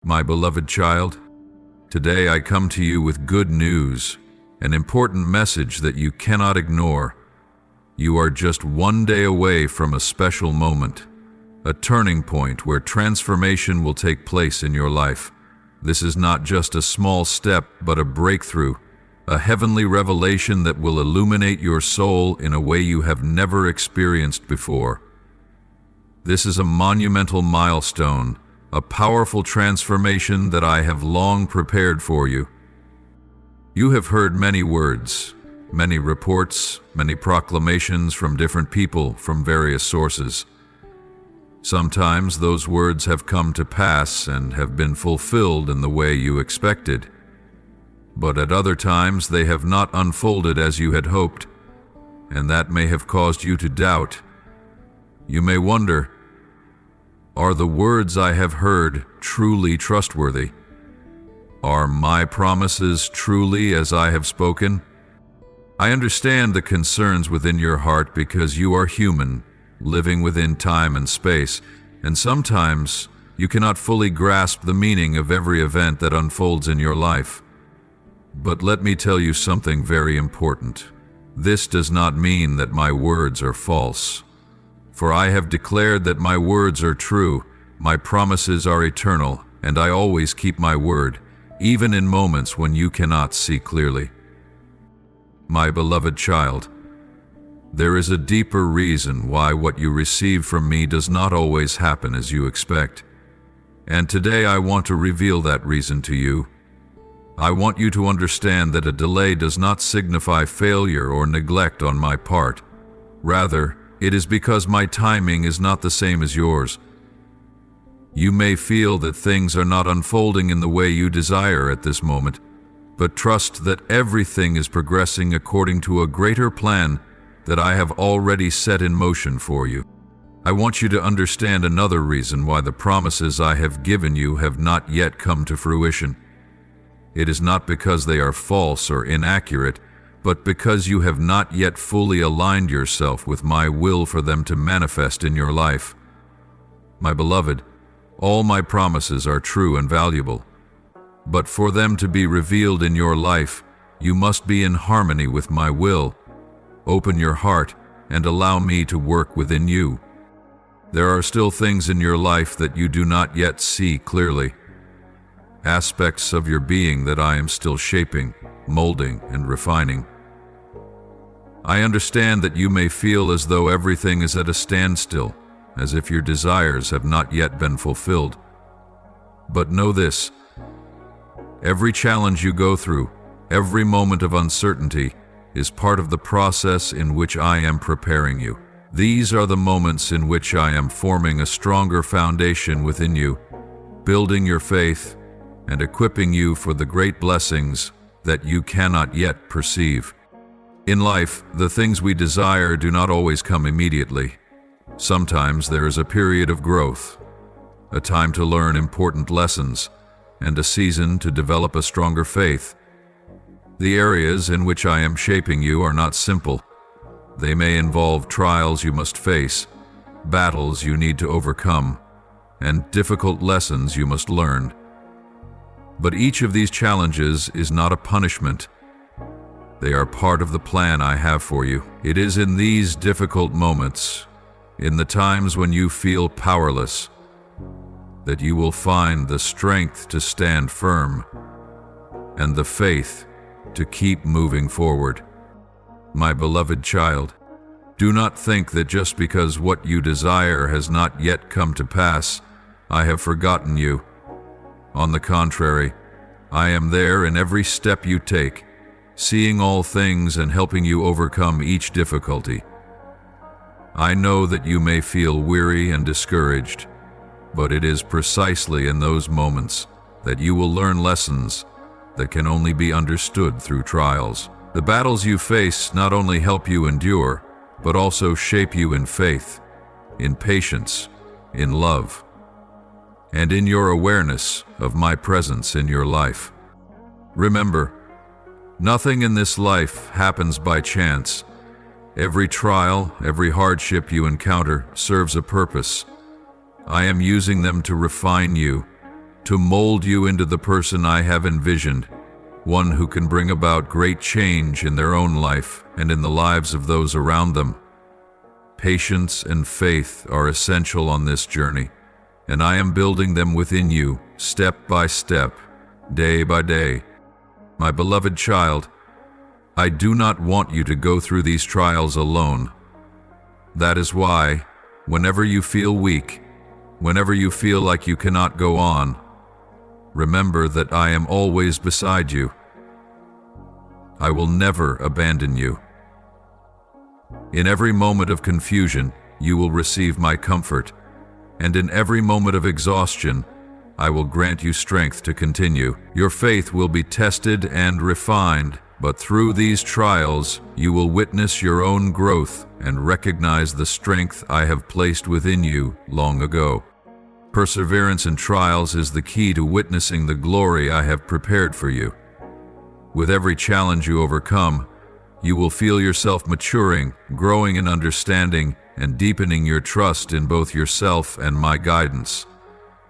My beloved child, today I come to you with good news, an important message that you cannot ignore. You are just one day away from a special moment, a turning point where transformation will take place in your life. This is not just a small step, but a breakthrough, a heavenly revelation that will illuminate your soul in a way you have never experienced before. This is a monumental milestone, a powerful transformation that I have long prepared for you. You have heard many words, many reports, many proclamations from different people from various sources. Sometimes those words have come to pass and have been fulfilled in the way you expected. But at other times they have not unfolded as you had hoped, and that may have caused you to doubt. You may wonder, are the words I have heard truly trustworthy? Are my promises truly as I have spoken? I understand the concerns within your heart because you are human, living within time and space, and sometimes you cannot fully grasp the meaning of every event that unfolds in your life. But let me tell you something very important. This does not mean that my words are false. For I have declared that my words are true, my promises are eternal, and I always keep my word, even in moments when you cannot see clearly. My beloved child, there is a deeper reason why what you receive from me does not always happen as you expect. And today I want to reveal that reason to you. I want you to understand that a delay does not signify failure or neglect on my part. Rather, it is because my timing is not the same as yours. You may feel that things are not unfolding in the way you desire at this moment, but trust that everything is progressing according to a greater plan that I have already set in motion for you. I want you to understand another reason why the promises I have given you have not yet come to fruition. It is not because they are false or inaccurate, but because you have not yet fully aligned yourself with my will for them to manifest in your life. My beloved, all my promises are true and valuable, but for them to be revealed in your life, you must be in harmony with my will. Open your heart and allow me to work within you. There are still things in your life that you do not yet see clearly, aspects of your being that I am still shaping, molding, and refining. I understand that you may feel as though everything is at a standstill, as if your desires have not yet been fulfilled. But know this: every challenge you go through, every moment of uncertainty, is part of the process in which I am preparing you. These are the moments in which I am forming a stronger foundation within you, building your faith, and equipping you for the great blessings that you cannot yet perceive. In life, the things we desire do not always come immediately. Sometimes there is a period of growth, a time to learn important lessons, and a season to develop a stronger faith. The areas in which I am shaping you are not simple. They may involve trials you must face, battles you need to overcome, and difficult lessons you must learn. But each of these challenges is not a punishment. They are part of the plan I have for you. It is in these difficult moments, in the times when you feel powerless, that you will find the strength to stand firm and the faith to keep moving forward. My beloved child, do not think that just because what you desire has not yet come to pass, I have forgotten you. On the contrary, I am there in every step you take, seeing all things and helping you overcome each difficulty. I know that you may feel weary and discouraged, but it is precisely in those moments that you will learn lessons that can only be understood through trials. The battles you face not only help you endure, but also shape you in faith, in patience, in love, and in your awareness of my presence in your life. Remember, nothing in this life happens by chance. Every trial, every hardship you encounter serves a purpose. I am using them to refine you, to mold you into the person I have envisioned, one who can bring about great change in their own life and in the lives of those around them. Patience and faith are essential on this journey, and I am building them within you, step by step, day by day. My beloved child, I do not want you to go through these trials alone. That is why, whenever you feel weak, whenever you feel like you cannot go on, remember that I am always beside you. I will never abandon you. In every moment of confusion, you will receive my comfort, and in every moment of exhaustion, I will grant you strength to continue. Your faith will be tested and refined, but through these trials, you will witness your own growth and recognize the strength I have placed within you long ago. Perseverance in trials is the key to witnessing the glory I have prepared for you. With every challenge you overcome, you will feel yourself maturing, growing in understanding, and deepening your trust in both yourself and my guidance.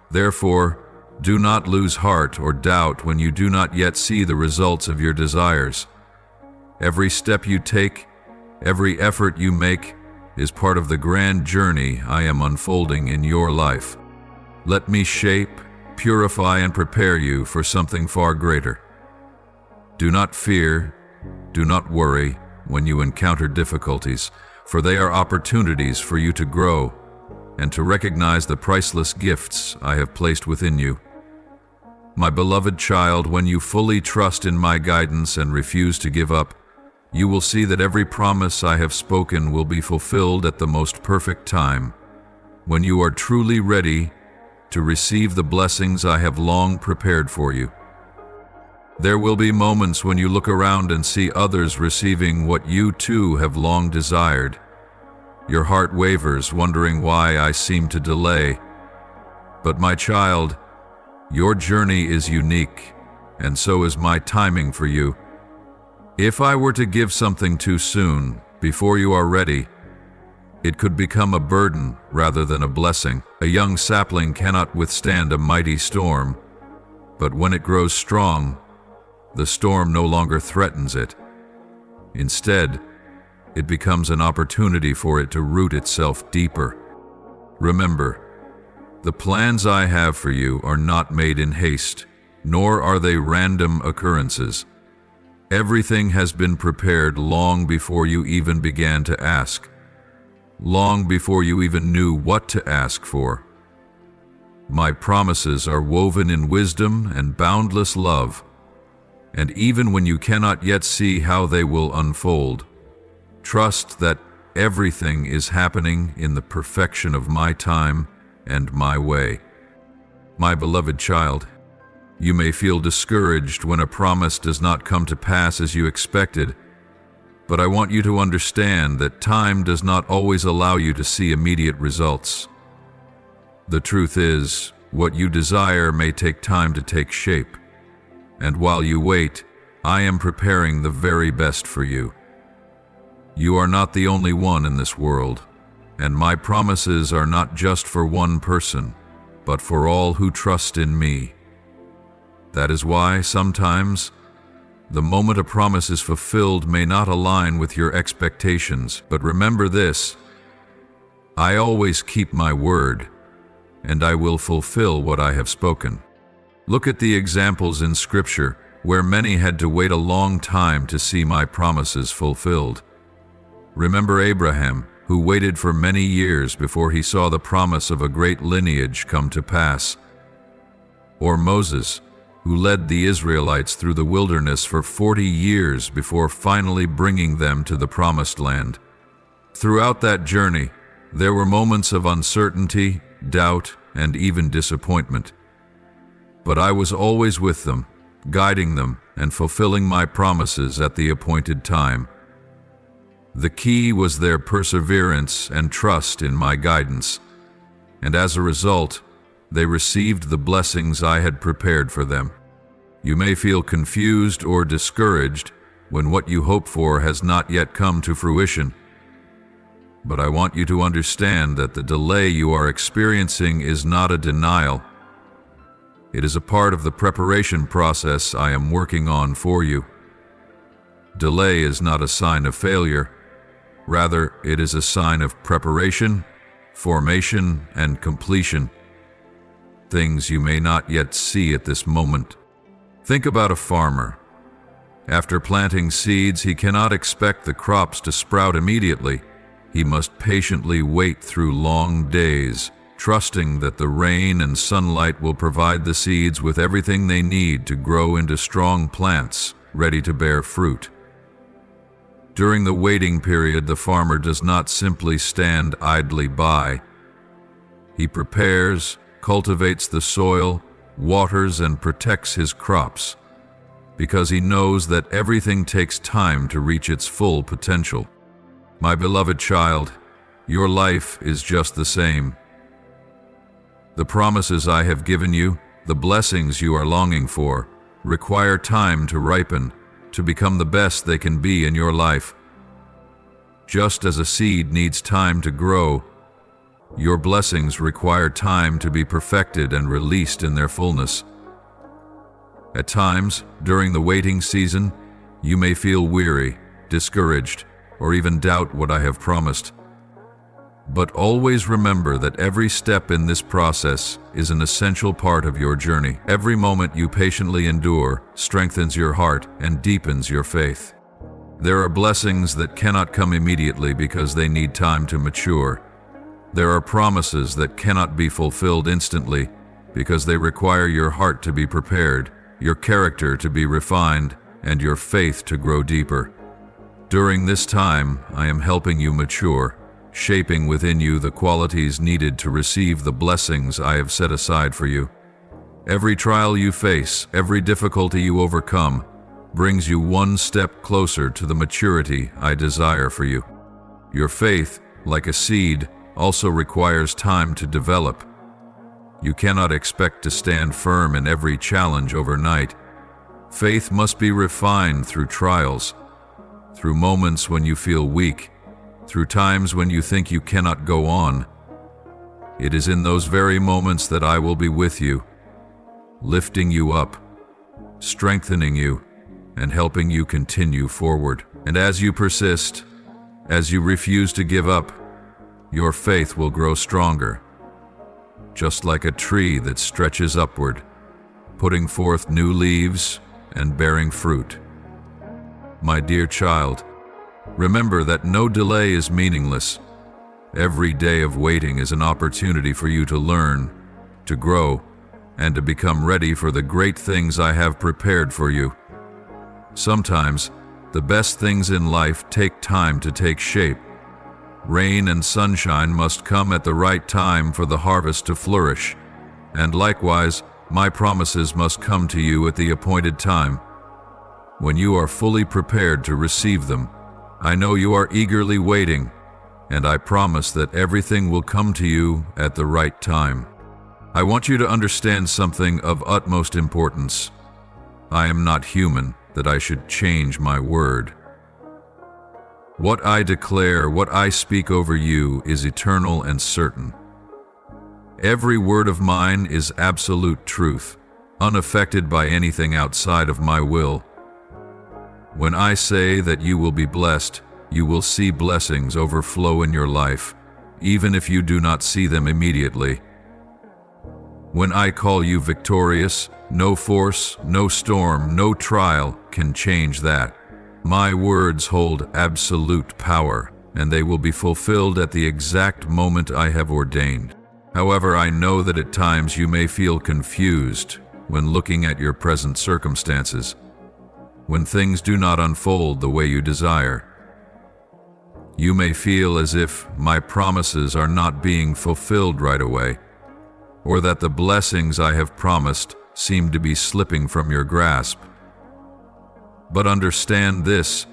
Therefore, do not lose heart or doubt when you do not yet see the results of your desires. Every step you take, every effort you make, is part of the grand journey I am unfolding in your life. Let me shape, purify, and prepare you for something far greater. Do not fear, do not worry when you encounter difficulties, for they are opportunities for you to grow and to recognize the priceless gifts I have placed within you. My beloved child, when you fully trust in my guidance and refuse to give up, you will see that every promise I have spoken will be fulfilled at the most perfect time. When you are truly ready to receive the blessings I have long prepared for you. There will be moments when you look around and see others receiving what you too have long desired. Your heart wavers, wondering why I seem to delay. But my child, your journey is unique, and so is my timing for you. If I were to give something too soon, before you are ready, it could become a burden rather than a blessing. A young sapling cannot withstand a mighty storm, but when it grows strong, the storm no longer threatens it. Instead, it becomes an opportunity for it to root itself deeper. Remember, the plans I have for you are not made in haste, nor are they random occurrences. Everything has been prepared long before you even began to ask. Long before you even knew what to ask for. My promises are woven in wisdom and boundless love, and even when you cannot yet see how they will unfold, trust that everything is happening in the perfection of my time and my way. My beloved child, you may feel discouraged when a promise does not come to pass as you expected, but I want you to understand that time does not always allow you to see immediate results. The truth is, what you desire may take time to take shape, and while you wait, I am preparing the very best for you. You are not the only one in this world, and my promises are not just for one person, but for all who trust in me. That is why sometimes the moment a promise is fulfilled may not align with your expectations, but remember this: I always keep my word, and I will fulfill what I have spoken. Look at the examples in Scripture where many had to wait a long time to see my promises fulfilled. Remember Abraham, who waited for many years before he saw the promise of a great lineage come to pass. Or Moses, who led the Israelites through the wilderness for 40 years before finally bringing them to the promised land. Throughout that journey, there were moments of uncertainty, doubt, and even disappointment. But I was always with them, guiding them and fulfilling my promises at the appointed time. The key was their perseverance and trust in my guidance, and as a result, they received the blessings I had prepared for them. You may feel confused or discouraged when what you hope for has not yet come to fruition. But I want you to understand that the delay you are experiencing is not a denial. It is a part of the preparation process I am working on for you. Delay is not a sign of failure. Rather, it is a sign of preparation, formation, and completion. Things you may not yet see at this moment. Think about a farmer. After planting seeds, he cannot expect the crops to sprout immediately. He must patiently wait through long days, trusting that the rain and sunlight will provide the seeds with everything they need to grow into strong plants, ready to bear fruit. During the waiting period, the farmer does not simply stand idly by. He prepares, cultivates the soil, waters, and protects his crops, because he knows that everything takes time to reach its full potential. My beloved child, your life is just the same. The promises I have given you, the blessings you are longing for, require time to ripen, to become the best they can be in your life. Just as a seed needs time to grow, your blessings require time to be perfected and released in their fullness. At times, during the waiting season, you may feel weary, discouraged, or even doubt what I have promised. But always remember that every step in this process is an essential part of your journey. Every moment you patiently endure strengthens your heart and deepens your faith. There are blessings that cannot come immediately because they need time to mature. There are promises that cannot be fulfilled instantly because they require your heart to be prepared, your character to be refined, and your faith to grow deeper. During this time, I am helping you mature, shaping within you the qualities needed to receive the blessings I have set aside for you. Every trial you face, every difficulty you overcome, brings you one step closer to the maturity I desire for you. Your faith, like a seed, also requires time to develop. You cannot expect to stand firm in every challenge overnight. Faith must be refined through trials, through moments when you feel weak, through times when you think you cannot go on. It is in those very moments that I will be with you, lifting you up, strengthening you, and helping you continue forward. And as you persist, as you refuse to give up, your faith will grow stronger, just like a tree that stretches upward, putting forth new leaves and bearing fruit. My dear child, remember that no delay is meaningless. Every day of waiting is an opportunity for you to learn, to grow, and to become ready for the great things I have prepared for you. Sometimes, the best things in life take time to take shape. Rain and sunshine must come at the right time for the harvest to flourish, and likewise, my promises must come to you at the appointed time. When you are fully prepared to receive them, I know you are eagerly waiting, and I promise that everything will come to you at the right time. I want you to understand something of utmost importance. I am not human that I should change my word. What I declare, what I speak over you is eternal and certain. Every word of mine is absolute truth, unaffected by anything outside of my will. When I say that you will be blessed, you will see blessings overflow in your life, even if you do not see them immediately. When I call you victorious, no force, no storm, no trial can change that. My words hold absolute power, and they will be fulfilled at the exact moment I have ordained. However, I know that at times you may feel confused when looking at your present circumstances, when things do not unfold the way you desire. You may feel as if my promises are not being fulfilled right away, or that the blessings I have promised seem to be slipping from your grasp. But understand this: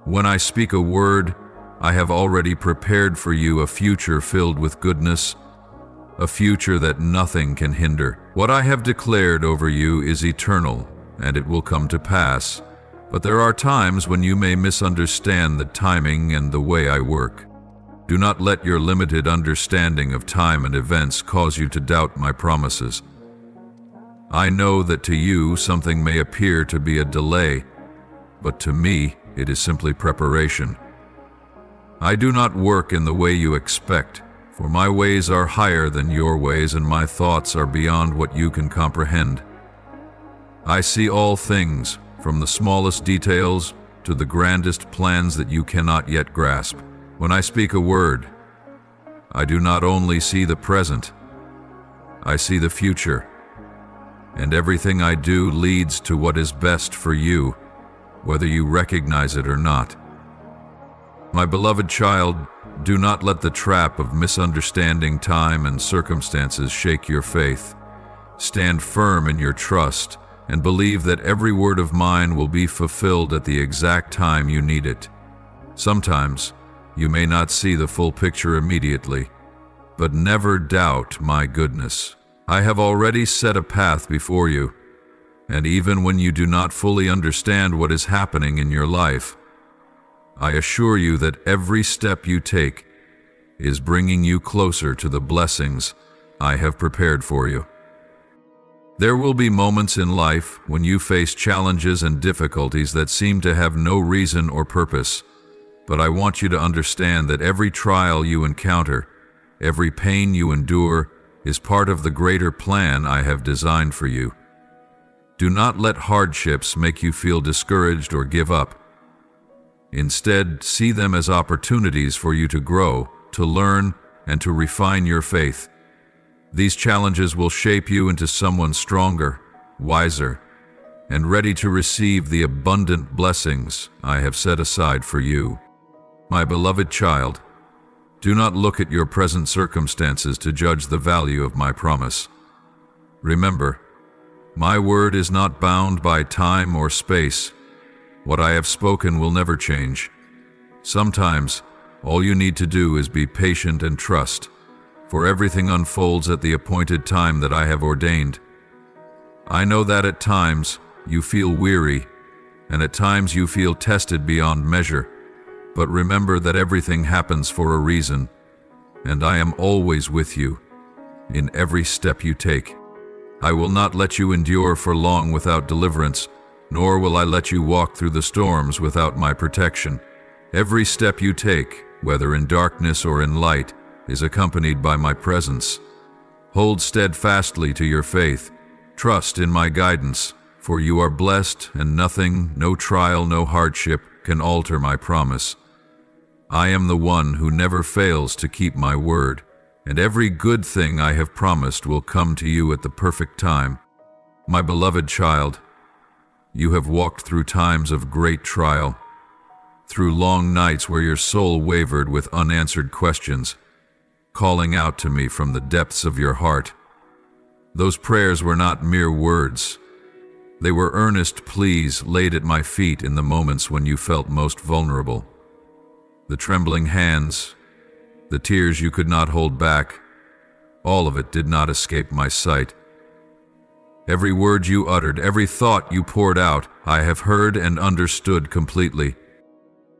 when I speak a word, I have already prepared for you a future filled with goodness, a future that nothing can hinder. What I have declared over you is eternal, and it will come to pass. But there are times when you may misunderstand the timing and the way I work. Do not let your limited understanding of time and events cause you to doubt my promises. I know that to you something may appear to be a delay, but to me it is simply preparation. I do not work in the way you expect, for my ways are higher than your ways and my thoughts are beyond what you can comprehend. I see all things, from the smallest details to the grandest plans that you cannot yet grasp. When I speak a word, I do not only see the present, I see the future, and everything I do leads to what is best for you, whether you recognize it or not. My beloved child, do not let the trap of misunderstanding time and circumstances shake your faith. Stand firm in your trust and believe that every word of mine will be fulfilled at the exact time you need it. Sometimes you may not see the full picture immediately, but never doubt my goodness. I have already set a path before you, and even when you do not fully understand what is happening in your life, I assure you that every step you take is bringing you closer to the blessings I have prepared for you. There will be moments in life when you face challenges and difficulties that seem to have no reason or purpose, but I want you to understand that every trial you encounter, every pain you endure, is part of the greater plan I have designed for you. Do not let hardships make you feel discouraged or give up. Instead, see them as opportunities for you to grow, to learn, and to refine your faith. These challenges will shape you into someone stronger, wiser, and ready to receive the abundant blessings I have set aside for you. My beloved child, do not look at your present circumstances to judge the value of my promise. Remember, my word is not bound by time or space. What I have spoken will never change. Sometimes, all you need to do is be patient and trust, for everything unfolds at the appointed time that I have ordained. I know that at times you feel weary, and at times you feel tested beyond measure, but remember that everything happens for a reason, and I am always with you in every step you take. I will not let you endure for long without deliverance, nor will I let you walk through the storms without my protection. Every step you take, whether in darkness or in light, is accompanied by my presence. Hold steadfastly to your faith. Trust in my guidance, for you are blessed, and nothing, no trial, no hardship, can alter my promise. I am the one who never fails to keep my word, and every good thing I have promised will come to you at the perfect time. My beloved child, you have walked through times of great trial, through long nights where your soul wavered with unanswered questions, calling out to me from the depths of your heart. Those prayers were not mere words. They were earnest pleas laid at my feet in the moments when you felt most vulnerable. The trembling hands, the tears you could not hold back, all of it did not escape my sight. Every word you uttered, every thought you poured out, I have heard and understood completely.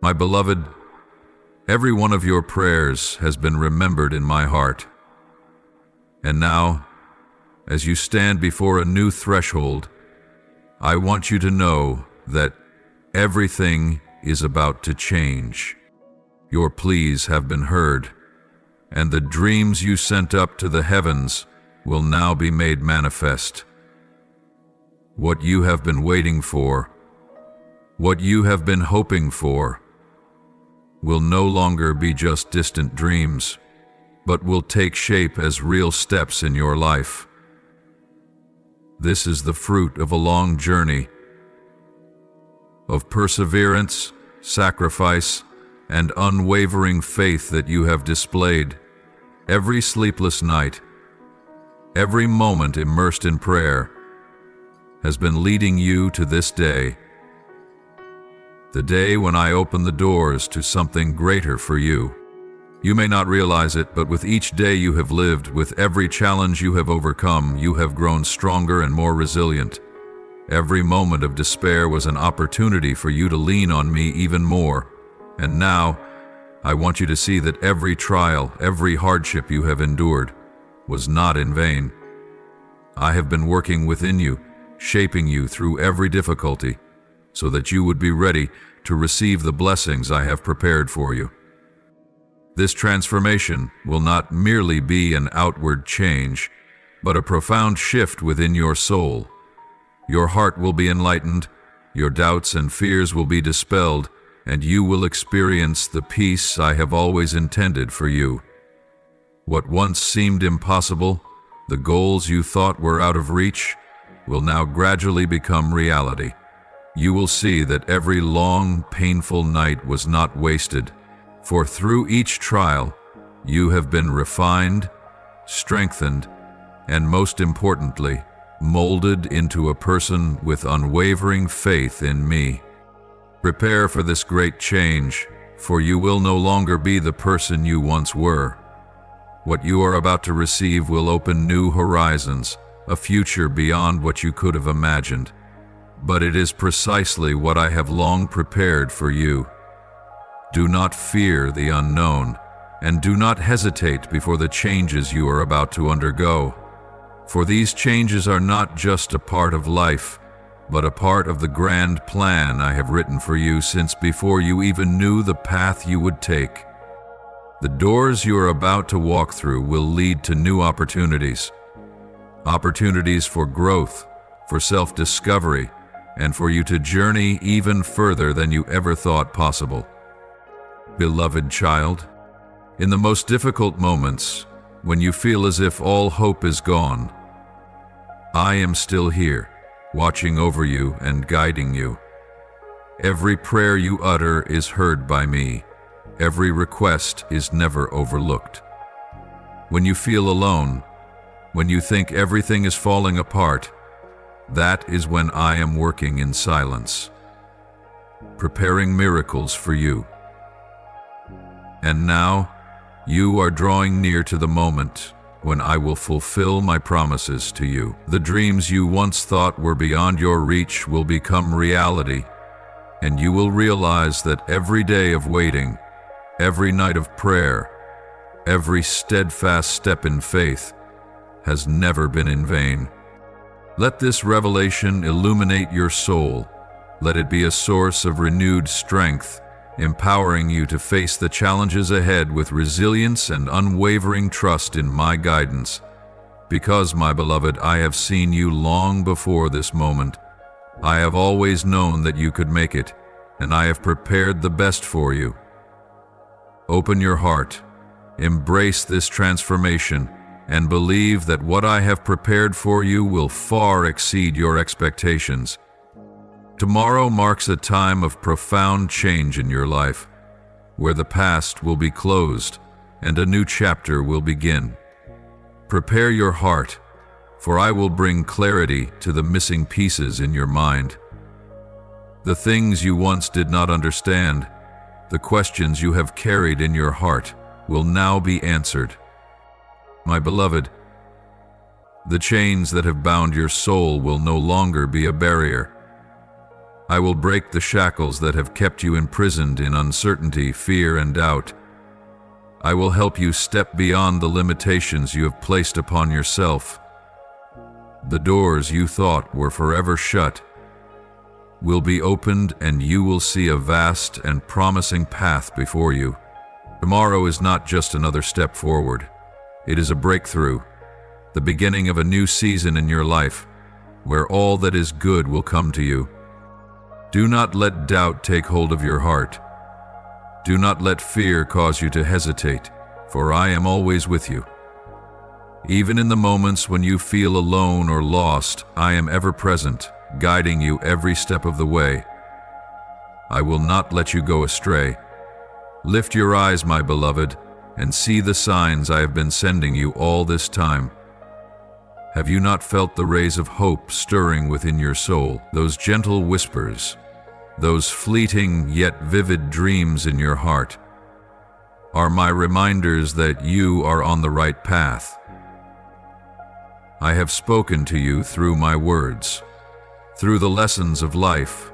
My beloved, every one of your prayers has been remembered in my heart. And now, as you stand before a new threshold, I want you to know that everything is about to change. Your pleas have been heard, and the dreams you sent up to the heavens will now be made manifest. What you have been waiting for, what you have been hoping for, will no longer be just distant dreams, but will take shape as real steps in your life. This is the fruit of a long journey of perseverance, sacrifice, and unwavering faith that you have displayed. Every sleepless night, every moment immersed in prayer, has been leading you to this day, the day when I open the doors to something greater for you. You may not realize it, but with each day you have lived, with every challenge you have overcome, you have grown stronger and more resilient. Every moment of despair was an opportunity for you to lean on me even more. And now, I want you to see that every trial, every hardship you have endured was not in vain. I have been working within you, shaping you through every difficulty, so that you would be ready to receive the blessings I have prepared for you. This transformation will not merely be an outward change, but a profound shift within your soul. Your heart will be enlightened, your doubts and fears will be dispelled, and you will experience the peace I have always intended for you. What once seemed impossible, the goals you thought were out of reach, will now gradually become reality. You will see that every long, painful night was not wasted, for through each trial, you have been refined, strengthened, and most importantly, molded into a person with unwavering faith in me. Prepare for this great change, for you will no longer be the person you once were. What you are about to receive will open new horizons, a future beyond what you could have imagined. But it is precisely what I have long prepared for you. Do not fear the unknown, and do not hesitate before the changes you are about to undergo. For these changes are not just a part of life, but a part of the grand plan I have written for you since before you even knew the path you would take. The doors you are about to walk through will lead to new opportunities. Opportunities for growth, for self-discovery, and for you to journey even further than you ever thought possible. Beloved child, in the most difficult moments, when you feel as if all hope is gone, I am still here, watching over you and guiding you. Every prayer you utter is heard by me. Every request is never overlooked. When you feel alone, when you think everything is falling apart, that is when I am working in silence, preparing miracles for you. And now, you are drawing near to the moment when I will fulfill my promises to you. The dreams you once thought were beyond your reach will become reality, and you will realize that every day of waiting, every night of prayer, every steadfast step in faith has never been in vain. Let this revelation illuminate your soul. Let it be a source of renewed strength, empowering you to face the challenges ahead with resilience and unwavering trust in my guidance. Because, my beloved, I have seen you long before this moment. I have always known that you could make it, and I have prepared the best for you. Open your heart, embrace this transformation, and believe that what I have prepared for you will far exceed your expectations. Tomorrow marks a time of profound change in your life, where the past will be closed and a new chapter will begin. Prepare your heart, for I will bring clarity to the missing pieces in your mind. The things you once did not understand, the questions you have carried in your heart, will now be answered. My beloved, the chains that have bound your soul will no longer be a barrier. I will break the shackles that have kept you imprisoned in uncertainty, fear, and doubt. I will help you step beyond the limitations you have placed upon yourself. The doors you thought were forever shut will be opened, and you will see a vast and promising path before you. Tomorrow is not just another step forward. It is a breakthrough, the beginning of a new season in your life, where all that is good will come to you. Do not let doubt take hold of your heart. Do not let fear cause you to hesitate, for I am always with you. Even in the moments when you feel alone or lost, I am ever present, guiding you every step of the way. I will not let you go astray. Lift your eyes, my beloved, and see the signs I have been sending you all this time. Have you not felt the rays of hope stirring within your soul, those gentle whispers, those fleeting yet vivid dreams in your heart? Are my reminders that you are on the right path. I have spoken to you through my words, through the lessons of life,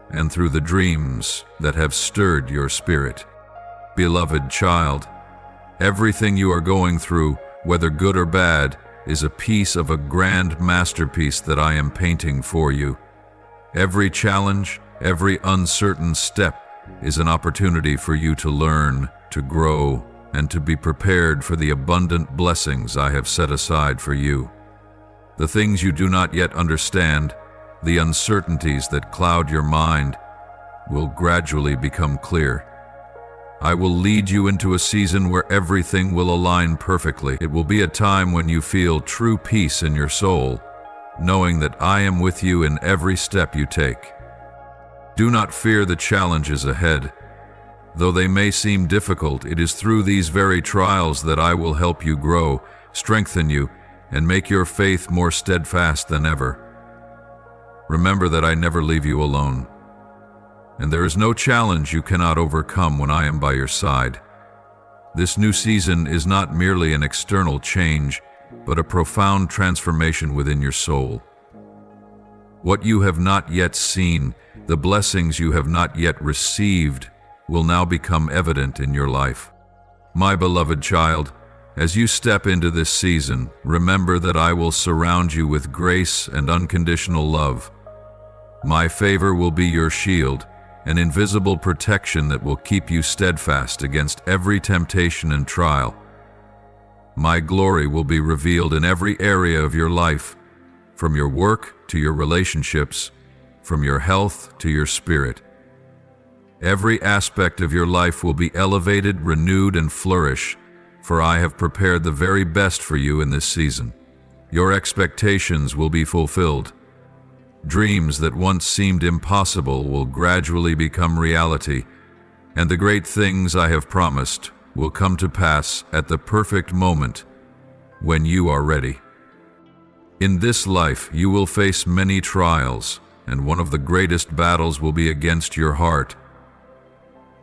and through the dreams that have stirred your spirit. Beloved child, everything you are going through, whether good or bad, is a piece of a grand masterpiece that I am painting for you. Every challenge, every uncertain step is an opportunity for you to learn, to grow, and to be prepared for the abundant blessings I have set aside for you. The things you do not yet understand, the uncertainties that cloud your mind, will gradually become clear. I will lead you into a season where everything will align perfectly. It will be a time when you feel true peace in your soul, knowing that I am with you in every step you take. Do not fear the challenges ahead. Though they may seem difficult, it is through these very trials that I will help you grow, strengthen you, and make your faith more steadfast than ever. Remember that I never leave you alone, and there is no challenge you cannot overcome when I am by your side. This new season is not merely an external change, but a profound transformation within your soul. What you have not yet seen, the blessings you have not yet received, will now become evident in your life. My beloved child, as you step into this season, remember that I will surround you with grace and unconditional love. My favor will be your shield, an invisible protection that will keep you steadfast against every temptation and trial. My glory will be revealed in every area of your life, from your work to your relationships, from your health to your spirit. Every aspect of your life will be elevated, renewed, and flourish, for I have prepared the very best for you in this season. Your expectations will be fulfilled. Dreams that once seemed impossible will gradually become reality, and the great things I have promised will come to pass at the perfect moment when you are ready. In this life, you will face many trials, and one of the greatest battles will be against your heart.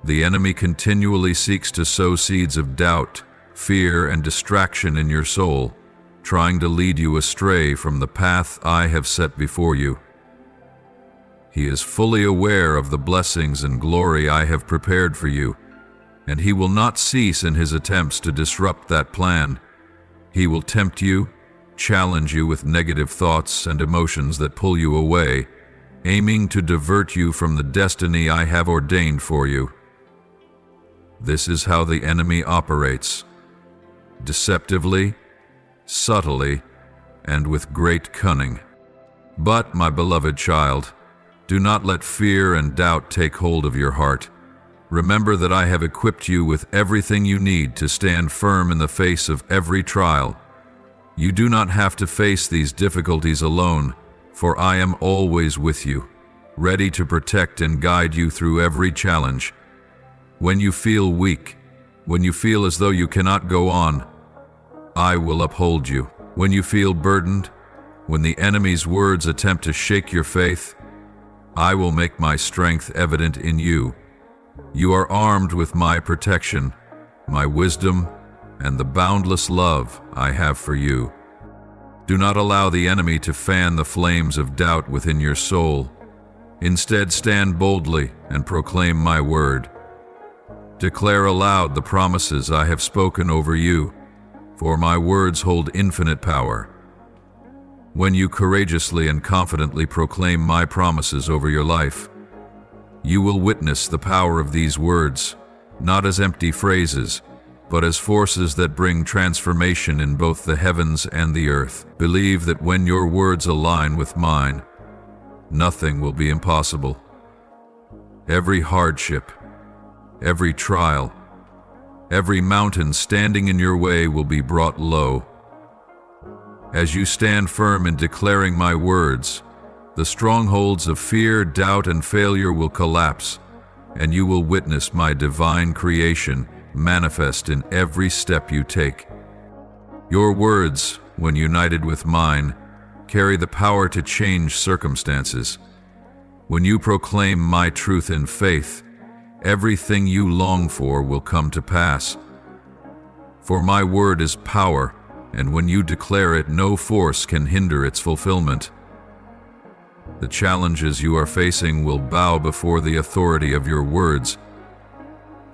The enemy continually seeks to sow seeds of doubt, fear, and distraction in your soul, trying to lead you astray from the path I have set before you. He is fully aware of the blessings and glory I have prepared for you, and he will not cease in his attempts to disrupt that plan. He will tempt you, challenge you with negative thoughts and emotions that pull you away, aiming to divert you from the destiny I have ordained for you. This is how the enemy operates: deceptively, subtly, and with great cunning. But, my beloved child, do not let fear and doubt take hold of your heart. Remember that I have equipped you with everything you need to stand firm in the face of every trial. You do not have to face these difficulties alone, for I am always with you, ready to protect and guide you through every challenge. When you feel weak, when you feel as though you cannot go on, I will uphold you. When you feel burdened, when the enemy's words attempt to shake your faith, I will make my strength evident in you. You are armed with my protection, my wisdom, and the boundless love I have for you. Do not allow the enemy to fan the flames of doubt within your soul. Instead, stand boldly and proclaim my word. Declare aloud the promises I have spoken over you, for my words hold infinite power. When you courageously and confidently proclaim my promises over your life, you will witness the power of these words, not as empty phrases, but as forces that bring transformation in both the heavens and the earth. Believe that when your words align with mine, nothing will be impossible. Every hardship, every trial, every mountain standing in your way will be brought low. As you stand firm in declaring my words, the strongholds of fear, doubt, and failure will collapse, and you will witness my divine creation manifest in every step you take. Your words, when united with mine, carry the power to change circumstances. When you proclaim my truth in faith, everything you long for will come to pass. For my word is power, and when you declare it, no force can hinder its fulfillment. The challenges you are facing will bow before the authority of your words,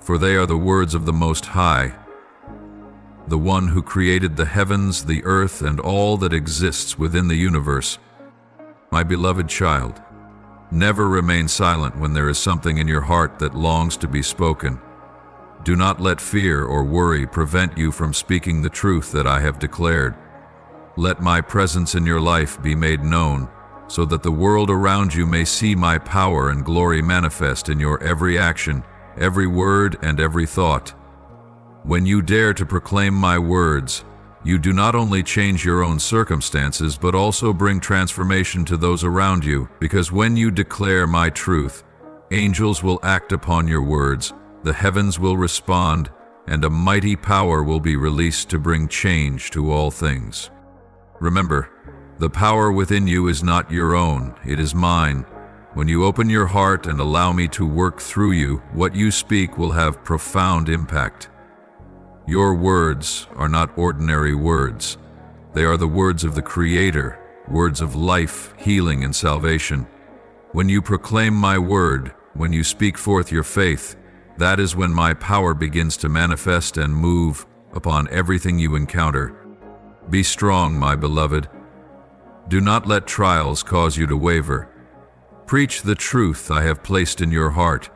for they are the words of the Most High. the one who created the heavens, the earth, and all that exists within the universe. My beloved child, never remain silent when there is something in your heart that longs to be spoken. Do not let fear or worry prevent you from speaking the truth that I have declared. Let my presence in your life be made known, so that the world around you may see my power and glory manifest in your every action, every word, and every thought. When you dare to proclaim my words, you do not only change your own circumstances, but also bring transformation to those around you, because when you declare my truth, angels will act upon your words, the heavens will respond, and a mighty power will be released to bring change to all things. Remember, the power within you is not your own, it is mine. When you open your heart and allow me to work through you, what you speak will have profound impact. Your words are not ordinary words. They are the words of the Creator, words of life, healing, and salvation. When you proclaim my word, when you speak forth your faith, that is when my power begins to manifest and move upon everything you encounter. Be strong, my beloved. Do not let trials cause you to waver. Preach the truth I have placed in your heart.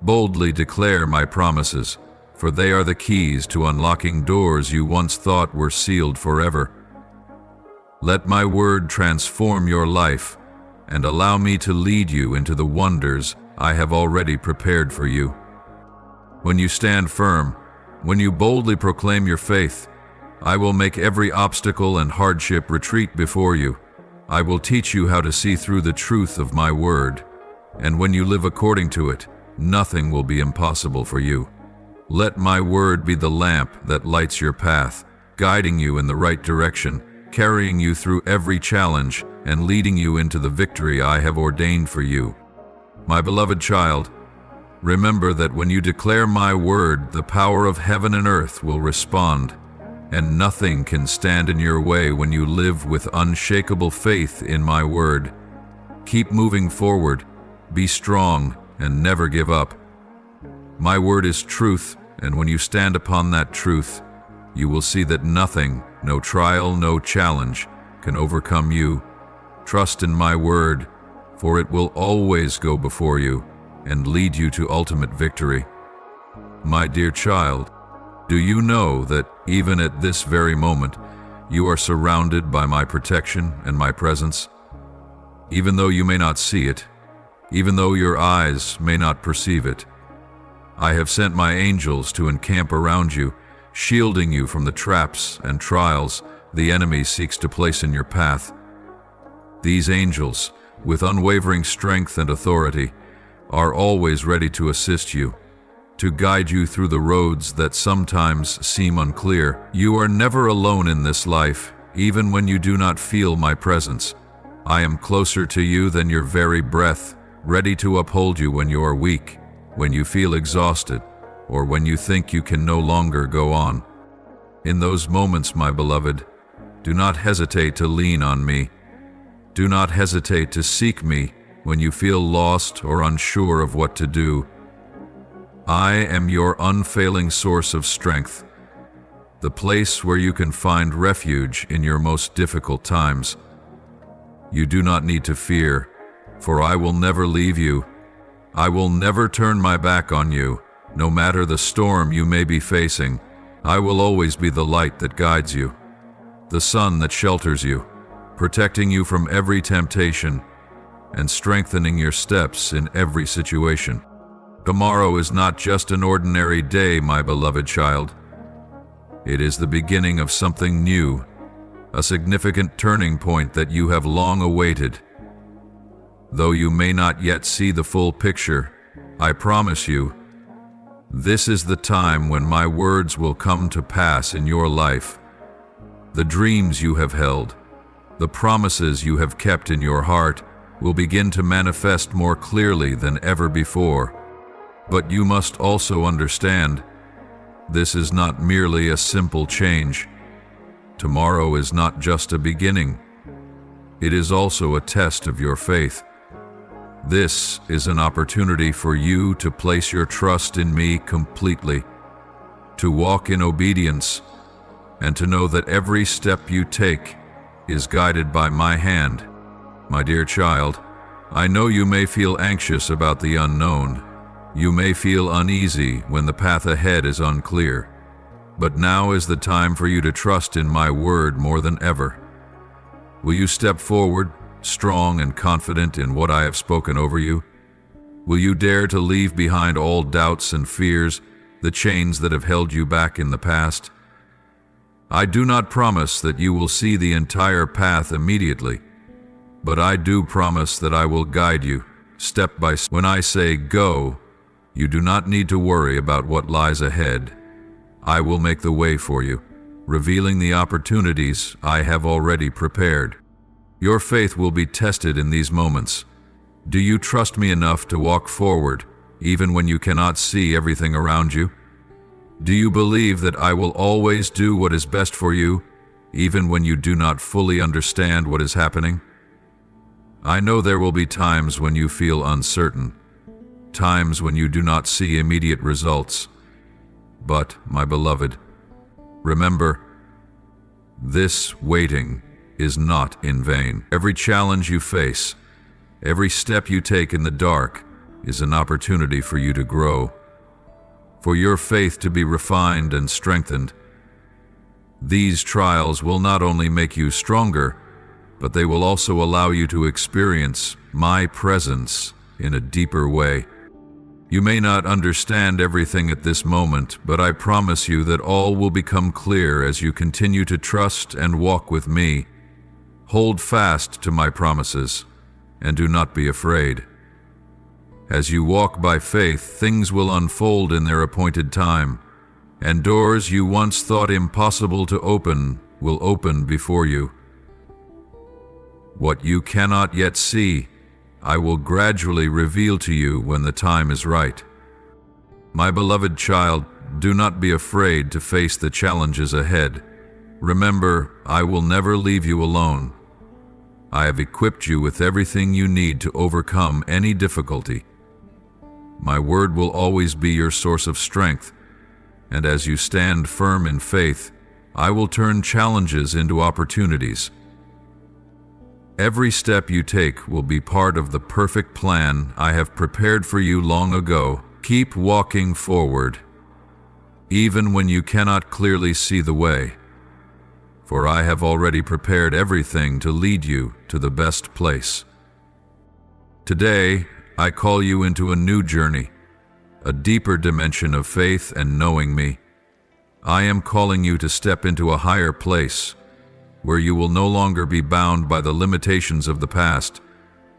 Boldly declare my promises, for they are the keys to unlocking doors you once thought were sealed forever. Let my word transform your life, and allow me to lead you into the wonders I have already prepared for you. When you stand firm, when you boldly proclaim your faith, I will make every obstacle and hardship retreat before you. I will teach you how to see through the truth of my word, and when you live according to it, nothing will be impossible for you. Let my word be the lamp that lights your path, guiding you in the right direction, carrying you through every challenge, and leading you into the victory I have ordained for you. My beloved child, remember that when you declare my word, the power of heaven and earth will respond, and nothing can stand in your way when you live with unshakable faith in my word. Keep moving forward, be strong, and never give up. My word is truth, and when you stand upon that truth, you will see that nothing, no trial, no challenge, can overcome you. Trust in my word, for it will always go before you and lead you to ultimate victory. My dear child, do you know that even at this very moment, you are surrounded by my protection and my presence? Even though you may not see it, even though your eyes may not perceive it, I have sent my angels to encamp around you, shielding you from the traps and trials the enemy seeks to place in your path. These angels, with unwavering strength and authority, are always ready to assist you, to guide you through the roads that sometimes seem unclear. You are never alone in this life, even when you do not feel my presence. I am closer to you than your very breath, ready to uphold you when you are weak, when you feel exhausted, or when you think you can no longer go on. In those moments, my beloved, do not hesitate to lean on me. Do not hesitate to seek me when you feel lost or unsure of what to do. I am your unfailing source of strength, the place where you can find refuge in your most difficult times. You do not need to fear, for I will never leave you. I will never turn my back on you, no matter the storm you may be facing. I will always be the light that guides you, the sun that shelters you, protecting you from every temptation and strengthening your steps in every situation. Tomorrow is not just an ordinary day, my beloved child. It is the beginning of something new, a significant turning point that you have long awaited. Though you may not yet see the full picture, I promise you, this is the time when my words will come to pass in your life. The dreams you have held, the promises you have kept in your heart will begin to manifest more clearly than ever before. But you must also understand, this is not merely a simple change. Tomorrow is not just a beginning. It is also a test of your faith. This is an opportunity for you to place your trust in me completely, to walk in obedience, and to know that every step you take is guided by my hand. My dear child, I know you may feel anxious about the unknown. You may feel uneasy when the path ahead is unclear. But now is the time for you to trust in my word more than ever. Will you step forward, strong and confident in what I have spoken over you? Will you dare to leave behind all doubts and fears, the chains that have held you back in the past? I do not promise that you will see the entire path immediately, but I do promise that I will guide you step by step. When I say go, you do not need to worry about what lies ahead. I will make the way for you, revealing the opportunities I have already prepared. Your faith will be tested in these moments. Do you trust me enough to walk forward, even when you cannot see everything around you? Do you believe that I will always do what is best for you, even when you do not fully understand what is happening? I know there will be times when you feel uncertain, times when you do not see immediate results. But, my beloved, remember, this waiting is not in vain. Every challenge you face, every step you take in the dark is an opportunity for you to grow, for your faith to be refined and strengthened. These trials will not only make you stronger, but they will also allow you to experience my presence in a deeper way. You may not understand everything at this moment, but I promise you that all will become clear as you continue to trust and walk with me. Hold fast to my promises, and do not be afraid. As you walk by faith, things will unfold in their appointed time, and doors you once thought impossible to open will open before you. What you cannot yet see, I will gradually reveal to you when the time is right. My beloved child, do not be afraid to face the challenges ahead. Remember, I will never leave you alone. I have equipped you with everything you need to overcome any difficulty. My word will always be your source of strength, and as you stand firm in faith, I will turn challenges into opportunities. Every step you take will be part of the perfect plan I have prepared for you long ago. Keep walking forward, even when you cannot clearly see the way, for I have already prepared everything to lead you to the best place. Today, I call you into a new journey, a deeper dimension of faith and knowing me. I am calling you to step into a higher place, where you will no longer be bound by the limitations of the past,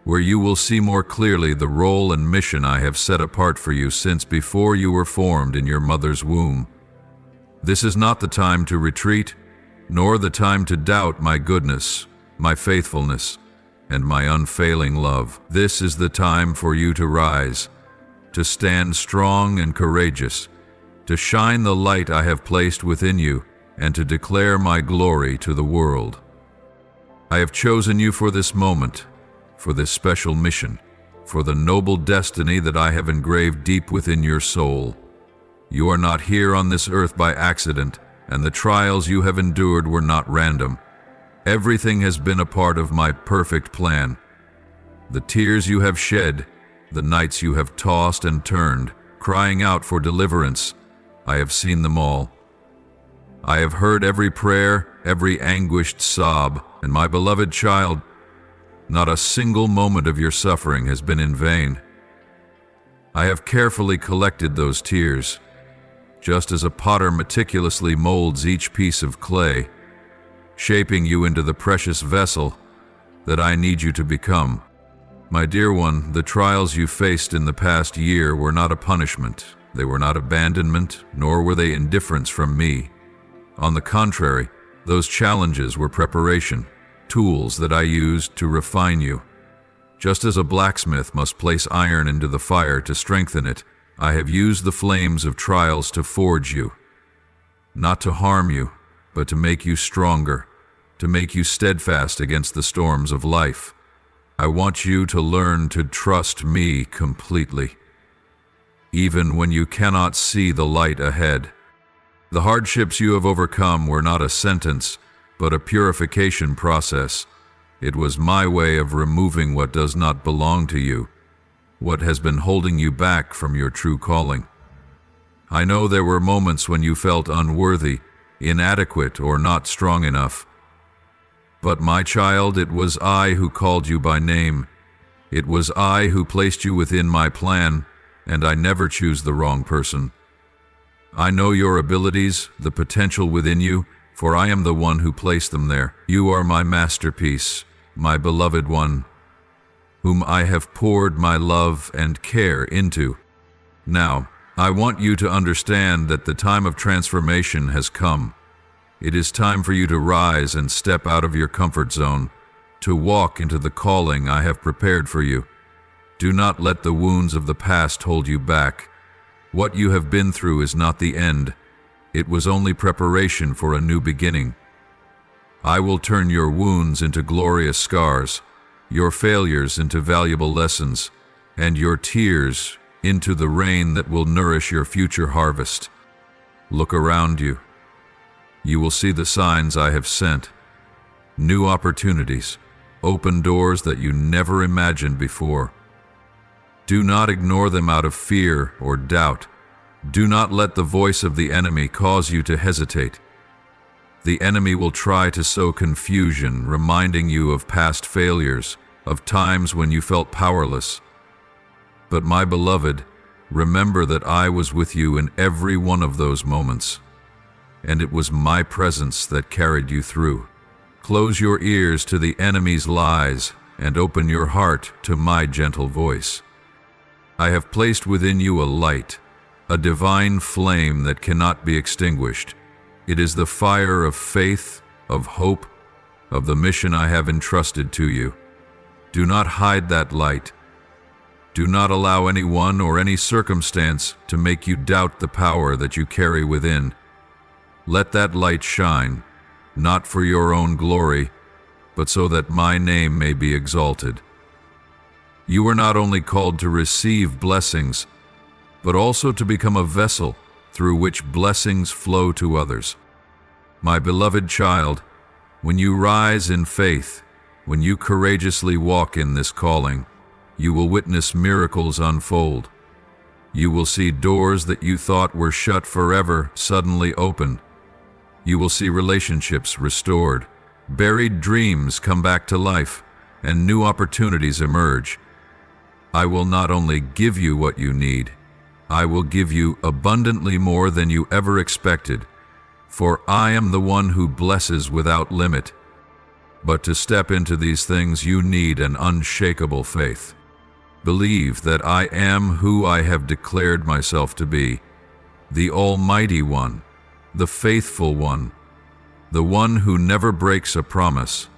where you will see more clearly the role and mission I have set apart for you since before you were formed in your mother's womb. This is not the time to retreat, nor the time to doubt my goodness, my faithfulness, and my unfailing love. This is the time for you to rise, to stand strong and courageous, to shine the light I have placed within you, and to declare my glory to the world. I have chosen you for this moment, for this special mission, for the noble destiny that I have engraved deep within your soul. You are not here on this earth by accident, and the trials you have endured were not random. Everything has been a part of my perfect plan. The tears you have shed, the nights you have tossed and turned, crying out for deliverance, I have seen them all. I have heard every prayer, every anguished sob, and my beloved child, not a single moment of your suffering has been in vain. I have carefully collected those tears, just as a potter meticulously molds each piece of clay, shaping you into the precious vessel that I need you to become. My dear one, the trials you faced in the past year were not a punishment. They were not abandonment, nor were they indifference from me. On the contrary, those challenges were preparation, tools that I used to refine you. Just as a blacksmith must place iron into the fire to strengthen it, I have used the flames of trials to forge you, not to harm you, but to make you stronger, to make you steadfast against the storms of life. I want you to learn to trust me completely, even when you cannot see the light ahead. The hardships you have overcome were not a sentence, but a purification process. It was my way of removing what does not belong to you, what has been holding you back from your true calling. I know there were moments when you felt unworthy, inadequate, or not strong enough. But my child, it was I who called you by name. It was I who placed you within my plan, and I never choose the wrong person. I know your abilities, the potential within you, for I am the one who placed them there. You are my masterpiece, my beloved one, whom I have poured my love and care into. Now, I want you to understand that the time of transformation has come. It is time for you to rise and step out of your comfort zone, to walk into the calling I have prepared for you. Do not let the wounds of the past hold you back. What you have been through is not the end. It was only preparation for a new beginning. I will turn your wounds into glorious scars, your failures into valuable lessons, and your tears into the rain that will nourish your future harvest. Look around you. You will see the signs I have sent. New opportunities, open doors that you never imagined before. Do not ignore them out of fear or doubt. Do not let the voice of the enemy cause you to hesitate. The enemy will try to sow confusion, reminding you of past failures, of times when you felt powerless. But my beloved, remember that I was with you in every one of those moments, and it was my presence that carried you through. Close your ears to the enemy's lies and open your heart to my gentle voice. I have placed within you a light, a divine flame that cannot be extinguished. It is the fire of faith, of hope, of the mission I have entrusted to you. Do not hide that light. Do not allow anyone or any circumstance to make you doubt the power that you carry within. Let that light shine, not for your own glory, but so that my name may be exalted. You are not only called to receive blessings, but also to become a vessel through which blessings flow to others. My beloved child, when you rise in faith, when you courageously walk in this calling, you will witness miracles unfold. You will see doors that you thought were shut forever suddenly open. You will see relationships restored, buried dreams come back to life, and new opportunities emerge. I will not only give you what you need, I will give you abundantly more than you ever expected, for I am the one who blesses without limit. But to step into these things, you need an unshakable faith. Believe that I am who I have declared myself to be, the Almighty One, the Faithful One, the one who never breaks a promise.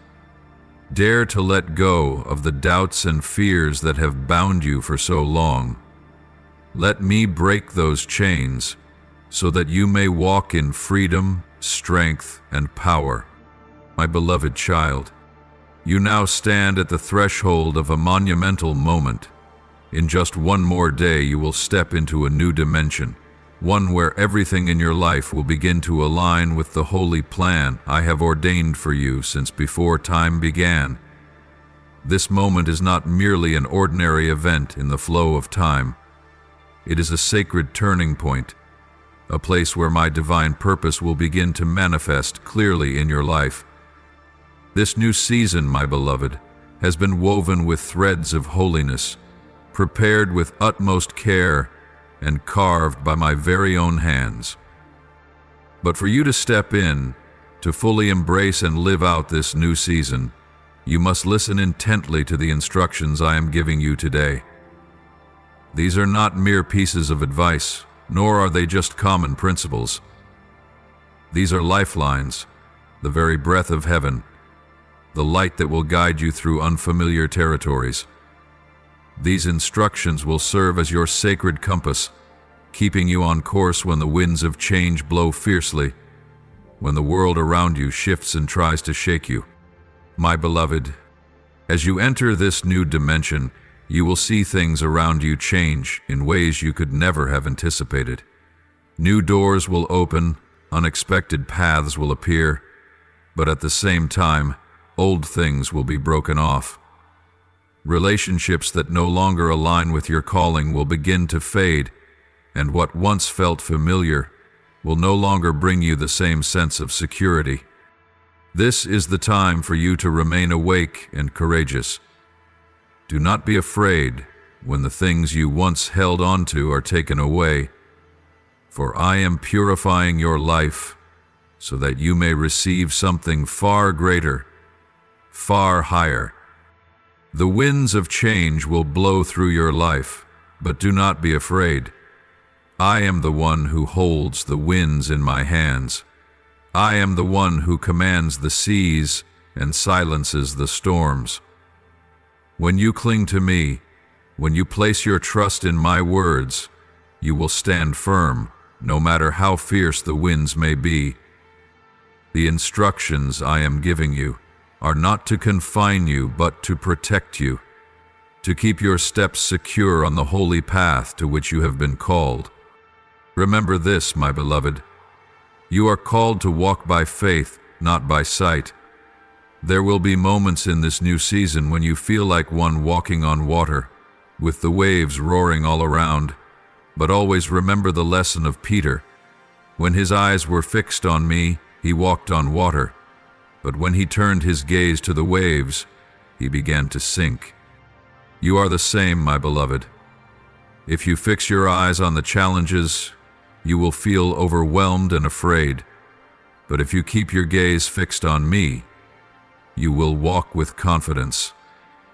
Dare to let go of the doubts and fears that have bound you for so long. Let me break those chains so that you may walk in freedom, strength, and power. My beloved child, you now stand at the threshold of a monumental moment. In just one more day, you will step into a new dimension, one where everything in your life will begin to align with the holy plan I have ordained for you since before time began. This moment is not merely an ordinary event in the flow of time. It is a sacred turning point, a place where my divine purpose will begin to manifest clearly in your life. This new season, my beloved, has been woven with threads of holiness, prepared with utmost care, and carved by my very own hands. But for you to step in, to fully embrace and live out this new season, you must listen intently to the instructions I am giving you today. These are not mere pieces of advice, nor are they just common principles. These are lifelines, the very breath of heaven, the light that will guide you through unfamiliar territories. These instructions will serve as your sacred compass, keeping you on course when the winds of change blow fiercely, when the world around you shifts and tries to shake you. My beloved, as you enter this new dimension, you will see things around you change in ways you could never have anticipated. New doors will open, unexpected paths will appear, but at the same time, old things will be broken off. Relationships that no longer align with your calling will begin to fade, and what once felt familiar will no longer bring you the same sense of security. This is the time for you to remain awake and courageous. Do not be afraid when the things you once held onto are taken away, for I am purifying your life so that you may receive something far greater, far higher. The winds of change will blow through your life, but do not be afraid. I am the one who holds the winds in my hands. I am the one who commands the seas and silences the storms. When you cling to me, when you place your trust in my words, you will stand firm, no matter how fierce the winds may be. The instructions I am giving you are not to confine you, but to protect you, to keep your steps secure on the holy path to which you have been called. Remember this, my beloved. You are called to walk by faith, not by sight. There will be moments in this new season when you feel like one walking on water, with the waves roaring all around. But always remember the lesson of Peter. When his eyes were fixed on me, he walked on water. But when he turned his gaze to the waves, he began to sink. You are the same, my beloved. If you fix your eyes on the challenges, you will feel overwhelmed and afraid. But if you keep your gaze fixed on me, you will walk with confidence,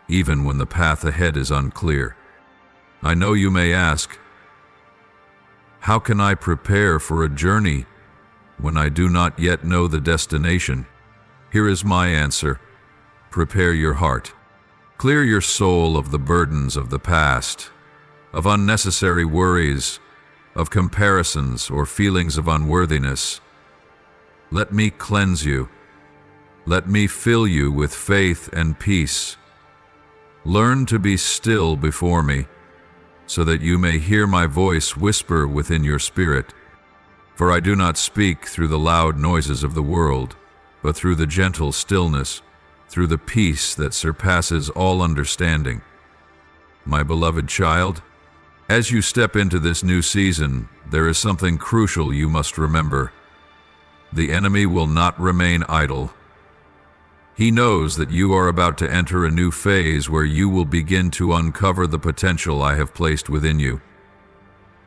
even when the path ahead is unclear. I know you may ask, how can I prepare for a journey when I do not yet know the destination? Here is my answer. Prepare your heart. Clear your soul of the burdens of the past, of unnecessary worries, of comparisons or feelings of unworthiness. Let me cleanse you. Let me fill you with faith and peace. Learn to be still before me, so that you may hear my voice whisper within your spirit. For I do not speak through the loud noises of the world, but through the gentle stillness, through the peace that surpasses all understanding. My beloved child, as you step into this new season, there is something crucial you must remember. The enemy will not remain idle. He knows that you are about to enter a new phase where you will begin to uncover the potential I have placed within you.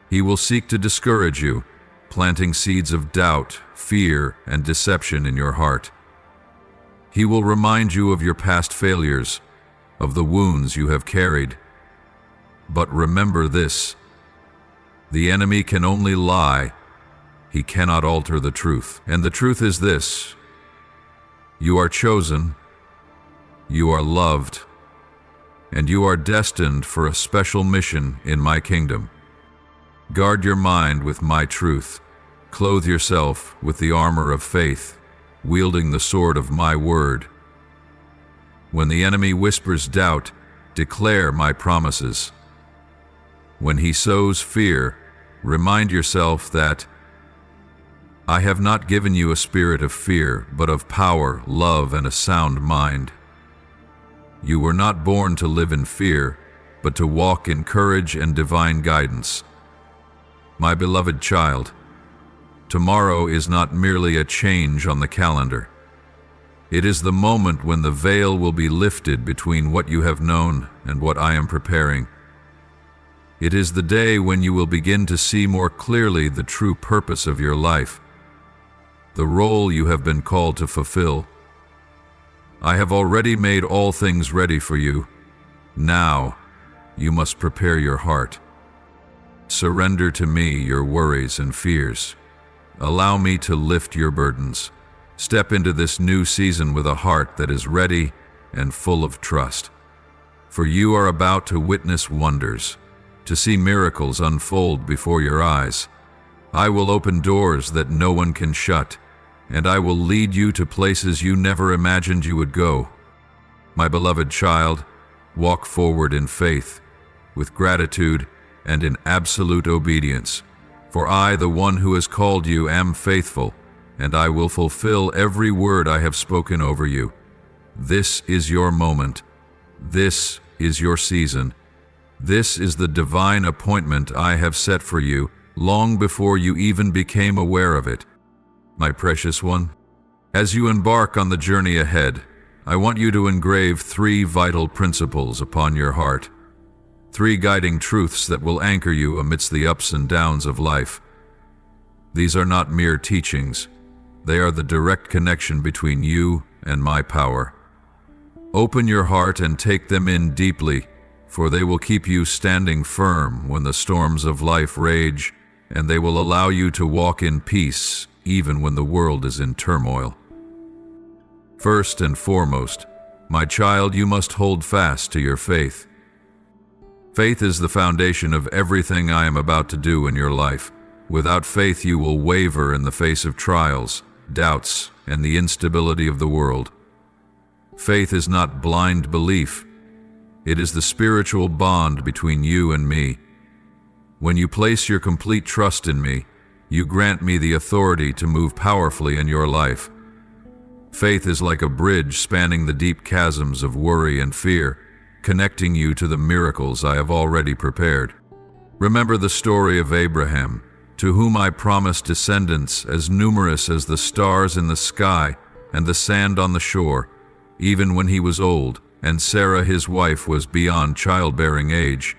He will seek to discourage you, planting seeds of doubt, fear, and deception in your heart. He will remind you of your past failures, of the wounds you have carried. But remember this: the enemy can only lie. He cannot alter the truth. And the truth is this: you are chosen, you are loved, and you are destined for a special mission in my kingdom. Guard your mind with my truth. Clothe yourself with the armor of faith, wielding the sword of my word. When the enemy whispers doubt, declare my promises. When he sows fear, remind yourself that I have not given you a spirit of fear, but of power, love, and a sound mind. You were not born to live in fear, but to walk in courage and divine guidance. My beloved child, tomorrow is not merely a change on the calendar. It is the moment when the veil will be lifted between what you have known and what I am preparing. It is the day when you will begin to see more clearly the true purpose of your life, the role you have been called to fulfill. I have already made all things ready for you. Now, you must prepare your heart. Surrender to me your worries and fears. Allow me to lift your burdens. Step into this new season with a heart that is ready and full of trust. For you are about to witness wonders, to see miracles unfold before your eyes. I will open doors that no one can shut, and I will lead you to places you never imagined you would go. My beloved child, walk forward in faith, with gratitude, and in absolute obedience. For I, the one who has called you, am faithful, and I will fulfill every word I have spoken over you. This is your moment. This is your season. This is the divine appointment I have set for you long before you even became aware of it. My precious one, as you embark on the journey ahead, I want you to engrave 3 vital principles upon your heart. 3 guiding truths that will anchor you amidst the ups and downs of life. These are not mere teachings. They are the direct connection between you and my power. Open your heart and take them in deeply, for they will keep you standing firm when the storms of life rage, and they will allow you to walk in peace even when the world is in turmoil. First and foremost, my child, you must hold fast to your faith. Faith is the foundation of everything I am about to do in your life. Without faith, you will waver in the face of trials, doubts, and the instability of the world. Faith is not blind belief. It is the spiritual bond between you and me. When you place your complete trust in me, you grant me the authority to move powerfully in your life. Faith is like a bridge spanning the deep chasms of worry and fear, connecting you to the miracles I have already prepared. Remember the story of Abraham, to whom I promised descendants as numerous as the stars in the sky and the sand on the shore, even when he was old, and Sarah his wife was beyond childbearing age.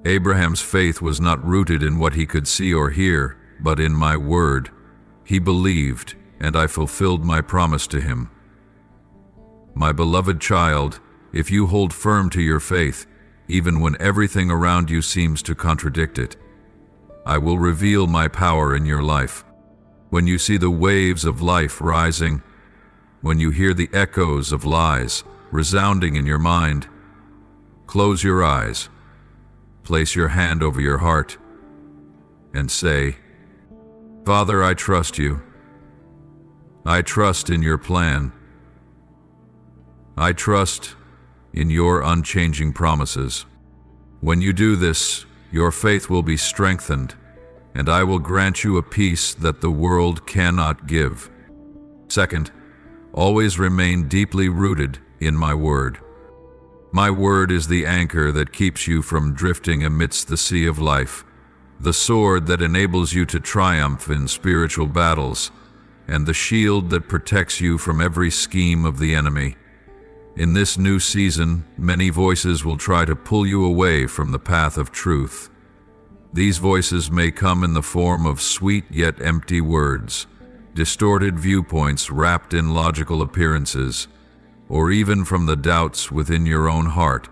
Abraham's faith was not rooted in what he could see or hear, but in my word. He believed, and I fulfilled my promise to him. My beloved child, if you hold firm to your faith, even when everything around you seems to contradict it, I will reveal my power in your life. When you see the waves of life rising, when you hear the echoes of lies resounding in your mind, close your eyes, place your hand over your heart, and say, Father, I trust you. I trust in your plan. I trust in your unchanging promises. When you do this, your faith will be strengthened, and I will grant you a peace that the world cannot give. Second, always remain deeply rooted in my word. My word is the anchor that keeps you from drifting amidst the sea of life, the sword that enables you to triumph in spiritual battles, and the shield that protects you from every scheme of the enemy. In this new season, many voices will try to pull you away from the path of truth. These voices may come in the form of sweet yet empty words, distorted viewpoints wrapped in logical appearances, or even from the doubts within your own heart.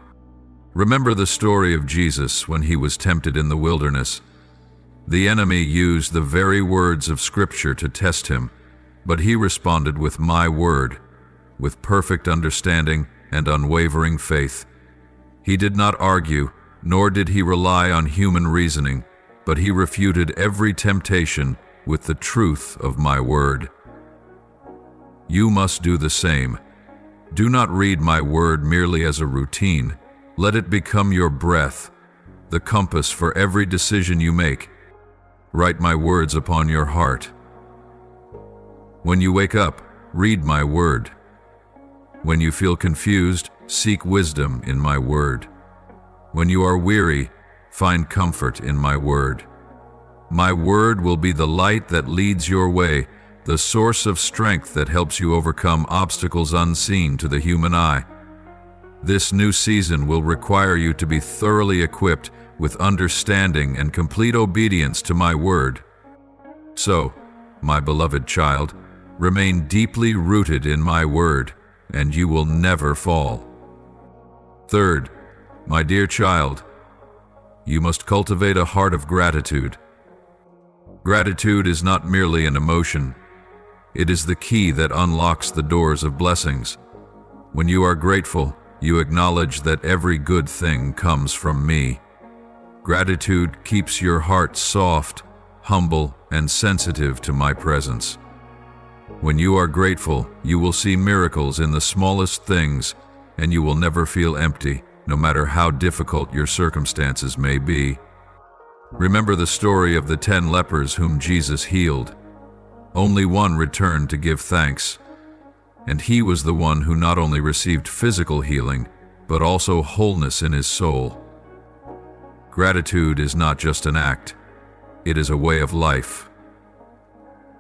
Remember the story of Jesus when he was tempted in the wilderness. The enemy used the very words of Scripture to test him, but he responded with my word, with perfect understanding and unwavering faith. He did not argue, nor did he rely on human reasoning, but he refuted every temptation with the truth of my word. You must do the same. Do not read my word merely as a routine. Let it become your breath, the compass for every decision you make. Write my words upon your heart. When you wake up, read my word. When you feel confused, seek wisdom in my word. When you are weary, find comfort in my word. My word will be the light that leads your way, the source of strength that helps you overcome obstacles unseen to the human eye. This new season will require you to be thoroughly equipped with understanding and complete obedience to my word. So, my beloved child, remain deeply rooted in my word, and you will never fall. Third, my dear child, you must cultivate a heart of gratitude. Gratitude is not merely an emotion. It is the key that unlocks the doors of blessings. When you are grateful, you acknowledge that every good thing comes from me. Gratitude keeps your heart soft, humble, and sensitive to my presence. When you are grateful, you will see miracles in the smallest things, and you will never feel empty, no matter how difficult your circumstances may be. Remember the story of the 10 lepers whom Jesus healed. Only one returned to give thanks, and he was the one who not only received physical healing, but also wholeness in his soul. Gratitude is not just an act, it is a way of life.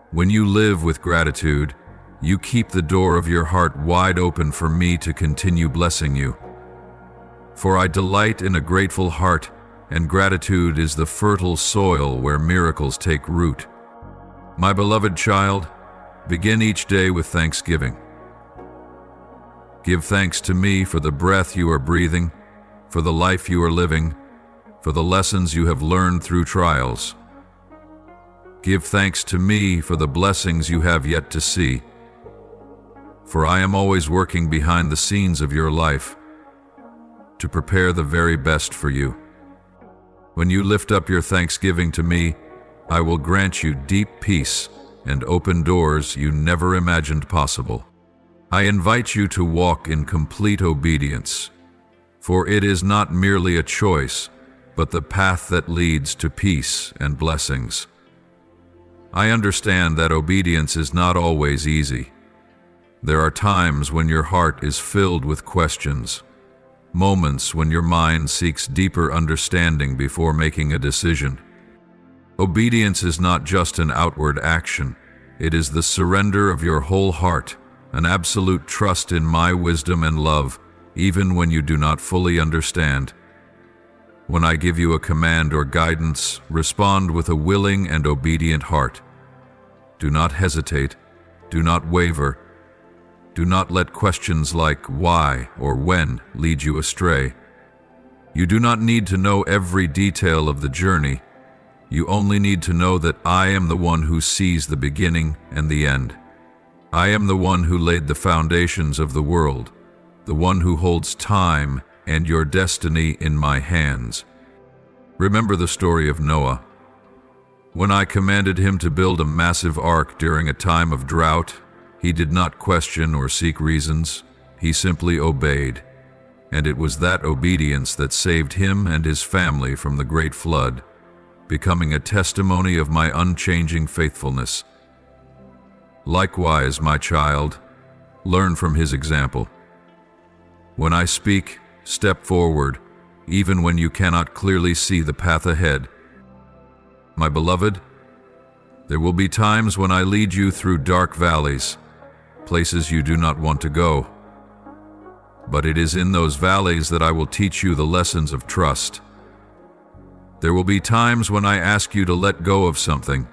When you live with gratitude, you keep the door of your heart wide open for me to continue blessing you. For I delight in a grateful heart, and gratitude is the fertile soil where miracles take root. My beloved child, begin each day with thanksgiving. Give thanks to me for the breath you are breathing, for the life you are living, for the lessons you have learned through trials. Give thanks to me for the blessings you have yet to see, for I am always working behind the scenes of your life to prepare the very best for you. When you lift up your thanksgiving to me, I will grant you deep peace and open doors you never imagined possible. I invite you to walk in complete obedience, for it is not merely a choice, but the path that leads to peace and blessings. I understand that obedience is not always easy. There are times when your heart is filled with questions, moments when your mind seeks deeper understanding before making a decision. Obedience is not just an outward action, it is the surrender of your whole heart, an absolute trust in my wisdom and love, even when you do not fully understand. When I give you a command or guidance, respond with a willing and obedient heart. Do not hesitate, do not waver, do not let questions like why or when lead you astray. You do not need to know every detail of the journey. You only need to know that I am the one who sees the beginning and the end. I am the one who laid the foundations of the world, the one who holds time and your destiny in my hands. Remember the story of Noah. When I commanded him to build a massive ark during a time of drought, he did not question or seek reasons. He simply obeyed. And it was that obedience that saved him and his family from the great flood, becoming a testimony of my unchanging faithfulness. Likewise, my child, learn from his example. When I speak, step forward, even when you cannot clearly see the path ahead. My beloved, there will be times when I lead you through dark valleys, places you do not want to go. But it is in those valleys that I will teach you the lessons of trust. There will be times when I ask you to let go of something,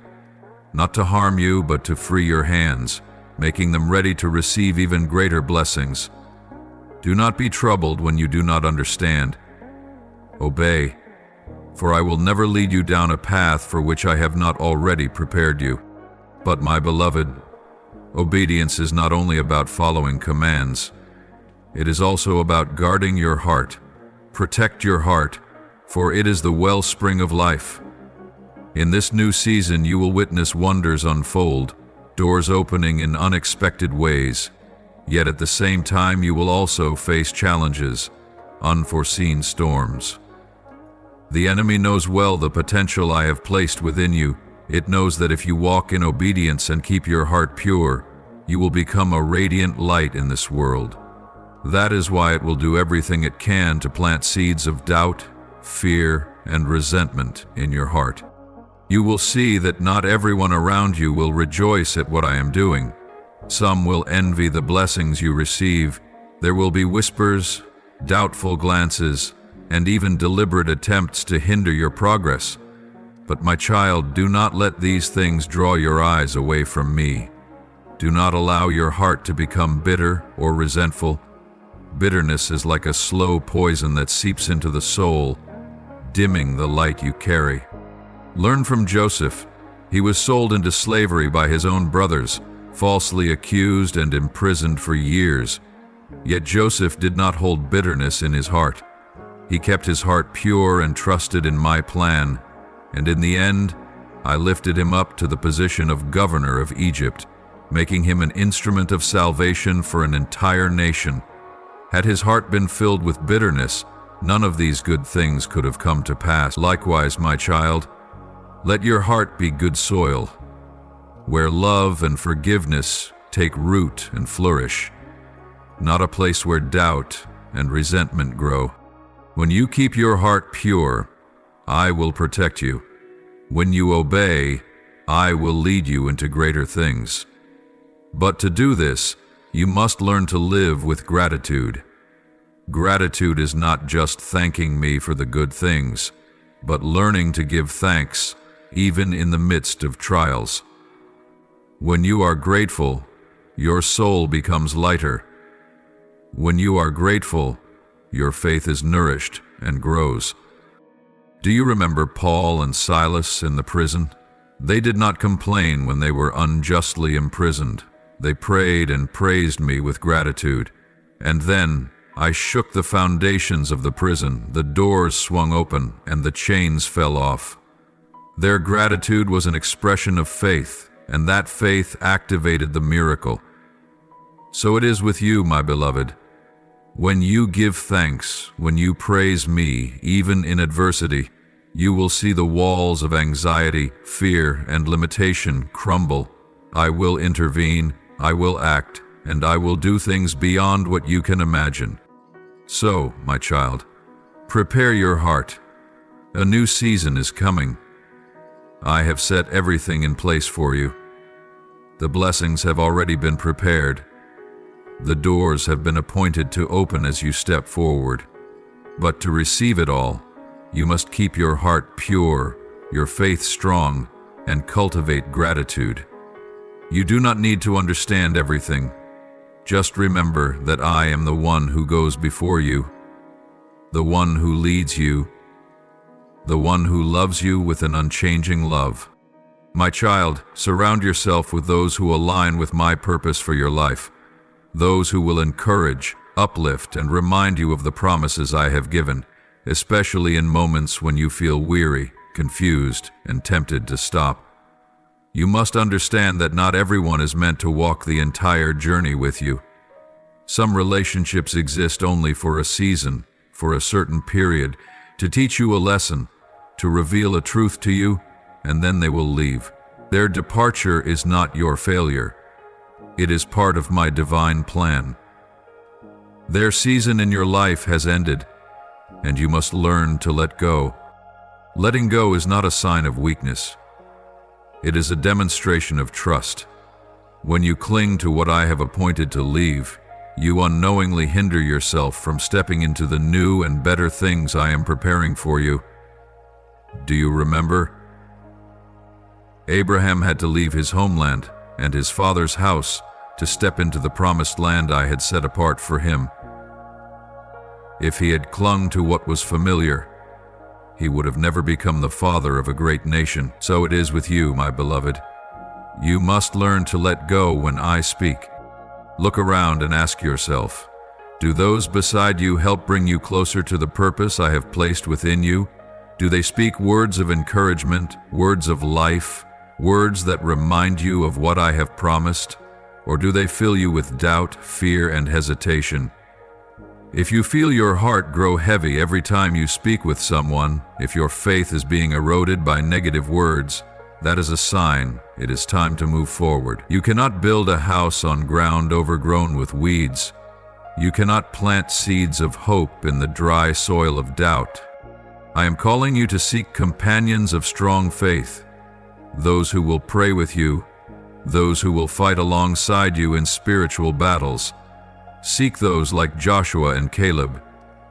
not to harm you, but to free your hands, making them ready to receive even greater blessings. Do not be troubled when you do not understand. Obey, for I will never lead you down a path for which I have not already prepared you. But my beloved, obedience is not only about following commands. It is also about guarding your heart. Protect your heart, for it is the wellspring of life. In this new season, you will witness wonders unfold, doors opening in unexpected ways. Yet at the same time, you will also face challenges, unforeseen storms. The enemy knows well the potential I have placed within you. It knows that if you walk in obedience and keep your heart pure, you will become a radiant light in this world. That is why it will do everything it can to plant seeds of doubt, fear, and resentment in your heart. You will see that not everyone around you will rejoice at what I am doing. Some will envy the blessings you receive. There will be whispers, doubtful glances, and even deliberate attempts to hinder your progress. But my child, do not let these things draw your eyes away from me. Do not allow your heart to become bitter or resentful. Bitterness is like a slow poison that seeps into the soul, dimming the light you carry. Learn from Joseph. He was sold into slavery by his own brothers, falsely accused and imprisoned for years. Yet Joseph did not hold bitterness in his heart. He kept his heart pure and trusted in my plan, and in the end, I lifted him up to the position of governor of Egypt, making him an instrument of salvation for an entire nation. Had his heart been filled with bitterness, none of these good things could have come to pass. Likewise, my child, let your heart be good soil. where love and forgiveness take root and flourish, not a place where doubt and resentment grow. When you keep your heart pure, I will protect you. When you obey, I will lead you into greater things. But to do this, you must learn to live with gratitude. Gratitude is not just thanking me for the good things, but learning to give thanks even in the midst of trials. When you are grateful, your soul becomes lighter. When you are grateful, your faith is nourished and grows. Do you remember Paul and Silas in the prison? They did not complain when they were unjustly imprisoned. They prayed and praised me with gratitude. And then I shook the foundations of the prison, the doors swung open, and the chains fell off. Their gratitude was an expression of faith, and that faith activated the miracle. So it is with you, my beloved. When you give thanks, when you praise me, even in adversity, you will see the walls of anxiety, fear, and limitation crumble. I will intervene, I will act, and I will do things beyond what you can imagine. So, my child, prepare your heart. A new season is coming. I have set everything in place for you. The blessings have already been prepared. The doors have been appointed to open as you step forward. But to receive it all, you must keep your heart pure, your faith strong, and cultivate gratitude. You do not need to understand everything. Just remember that I am the one who goes before you, the one who leads you, the one who loves you with an unchanging love. My child, surround yourself with those who align with my purpose for your life, those who will encourage, uplift, and remind you of the promises I have given, especially in moments when you feel weary, confused, and tempted to stop. You must understand that not everyone is meant to walk the entire journey with you. Some relationships exist only for a season, for a certain period, to teach you a lesson, to reveal a truth to you, and then they will leave. Their departure is not your failure. It is part of my divine plan. Their season in your life has ended, and you must learn to let go. Letting go is not a sign of weakness. It is a demonstration of trust. When you cling to what I have appointed to leave, you unknowingly hinder yourself from stepping into the new and better things I am preparing for you. Do you remember? Abraham had to leave his homeland and his father's house to step into the promised land I had set apart for him. If he had clung to what was familiar, he would have never become the father of a great nation. So it is with you, my beloved. You must learn to let go when I speak. Look around and ask yourself, do those beside you help bring you closer to the purpose I have placed within you? Do they speak words of encouragement, words of life, words that remind you of what I have promised? Or do they fill you with doubt, fear, and hesitation? If you feel your heart grow heavy every time you speak with someone, if your faith is being eroded by negative words, that is a sign it is time to move forward. You cannot build a house on ground overgrown with weeds. You cannot plant seeds of hope in the dry soil of doubt. I am calling you to seek companions of strong faith, those who will pray with you, those who will fight alongside you in spiritual battles. Seek those like Joshua and Caleb,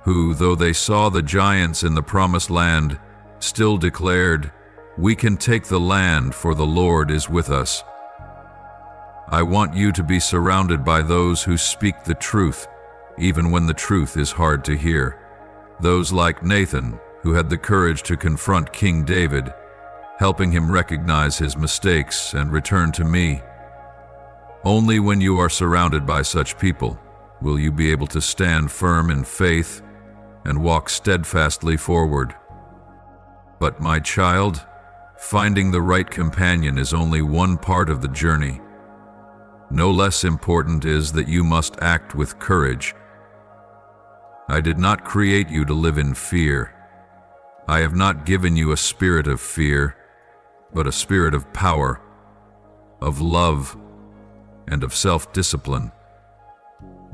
who, though they saw the giants in the promised land, still declared, "We can take the land, for the Lord is with us." I want you to be surrounded by those who speak the truth, even when the truth is hard to hear. Those like Nathan, who had the courage to confront King David, helping him recognize his mistakes and return to me. Only when you are surrounded by such people will you be able to stand firm in faith and walk steadfastly forward. But my child, finding the right companion is only one part of the journey. No less important is that you must act with courage. I did not create you to live in fear. I have not given you a spirit of fear, but a spirit of power, of love, and of self-discipline.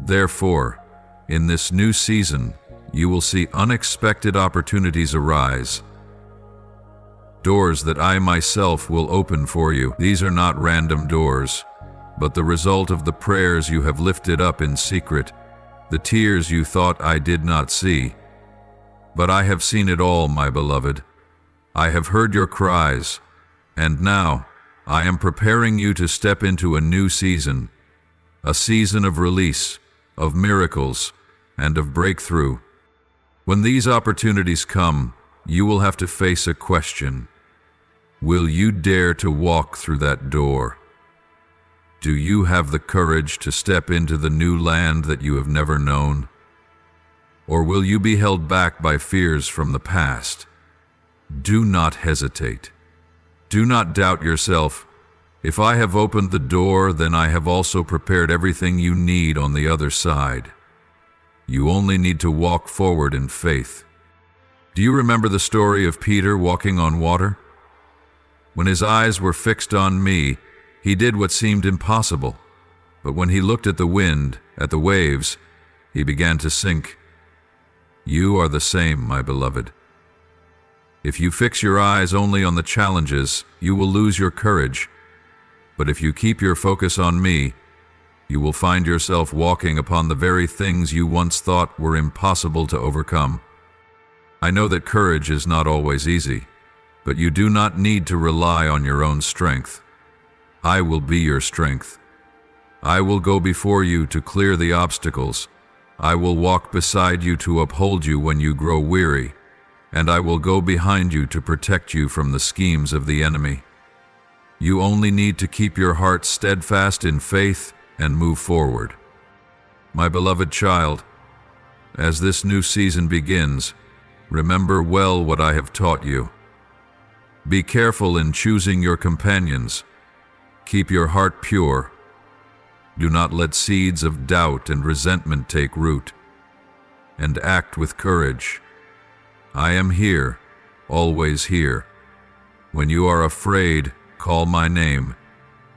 Therefore, in this new season, you will see unexpected opportunities arise. Doors that I myself will open for you. These are not random doors, but the result of the prayers you have lifted up in secret, the tears you thought I did not see. But I have seen it all, my beloved. I have heard your cries, and now I am preparing you to step into a new season, a season of release, of miracles, and of breakthrough. When these opportunities come, you will have to face a question. Will you dare to walk through that door? Do you have the courage to step into the new land that you have never known? Or will you be held back by fears from the past? Do not hesitate. Do not doubt yourself. If I have opened the door, then I have also prepared everything you need on the other side. You only need to walk forward in faith. Do you remember the story of Peter walking on water? When his eyes were fixed on me, he did what seemed impossible. But when he looked at the wind, at the waves, he began to sink. You are the same, my beloved. If you fix your eyes only on the challenges, you will lose your courage. But if you keep your focus on me, you will find yourself walking upon the very things you once thought were impossible to overcome. I know that courage is not always easy, but you do not need to rely on your own strength. I will be your strength. I will go before you to clear the obstacles. I will walk beside you to uphold you when you grow weary, and I will go behind you to protect you from the schemes of the enemy. You only need to keep your heart steadfast in faith and move forward. My beloved child, as this new season begins, remember well what I have taught you. Be careful in choosing your companions. Keep your heart pure. Do not let seeds of doubt and resentment take root. And act with courage. I am here, always here. When you are afraid, call my name.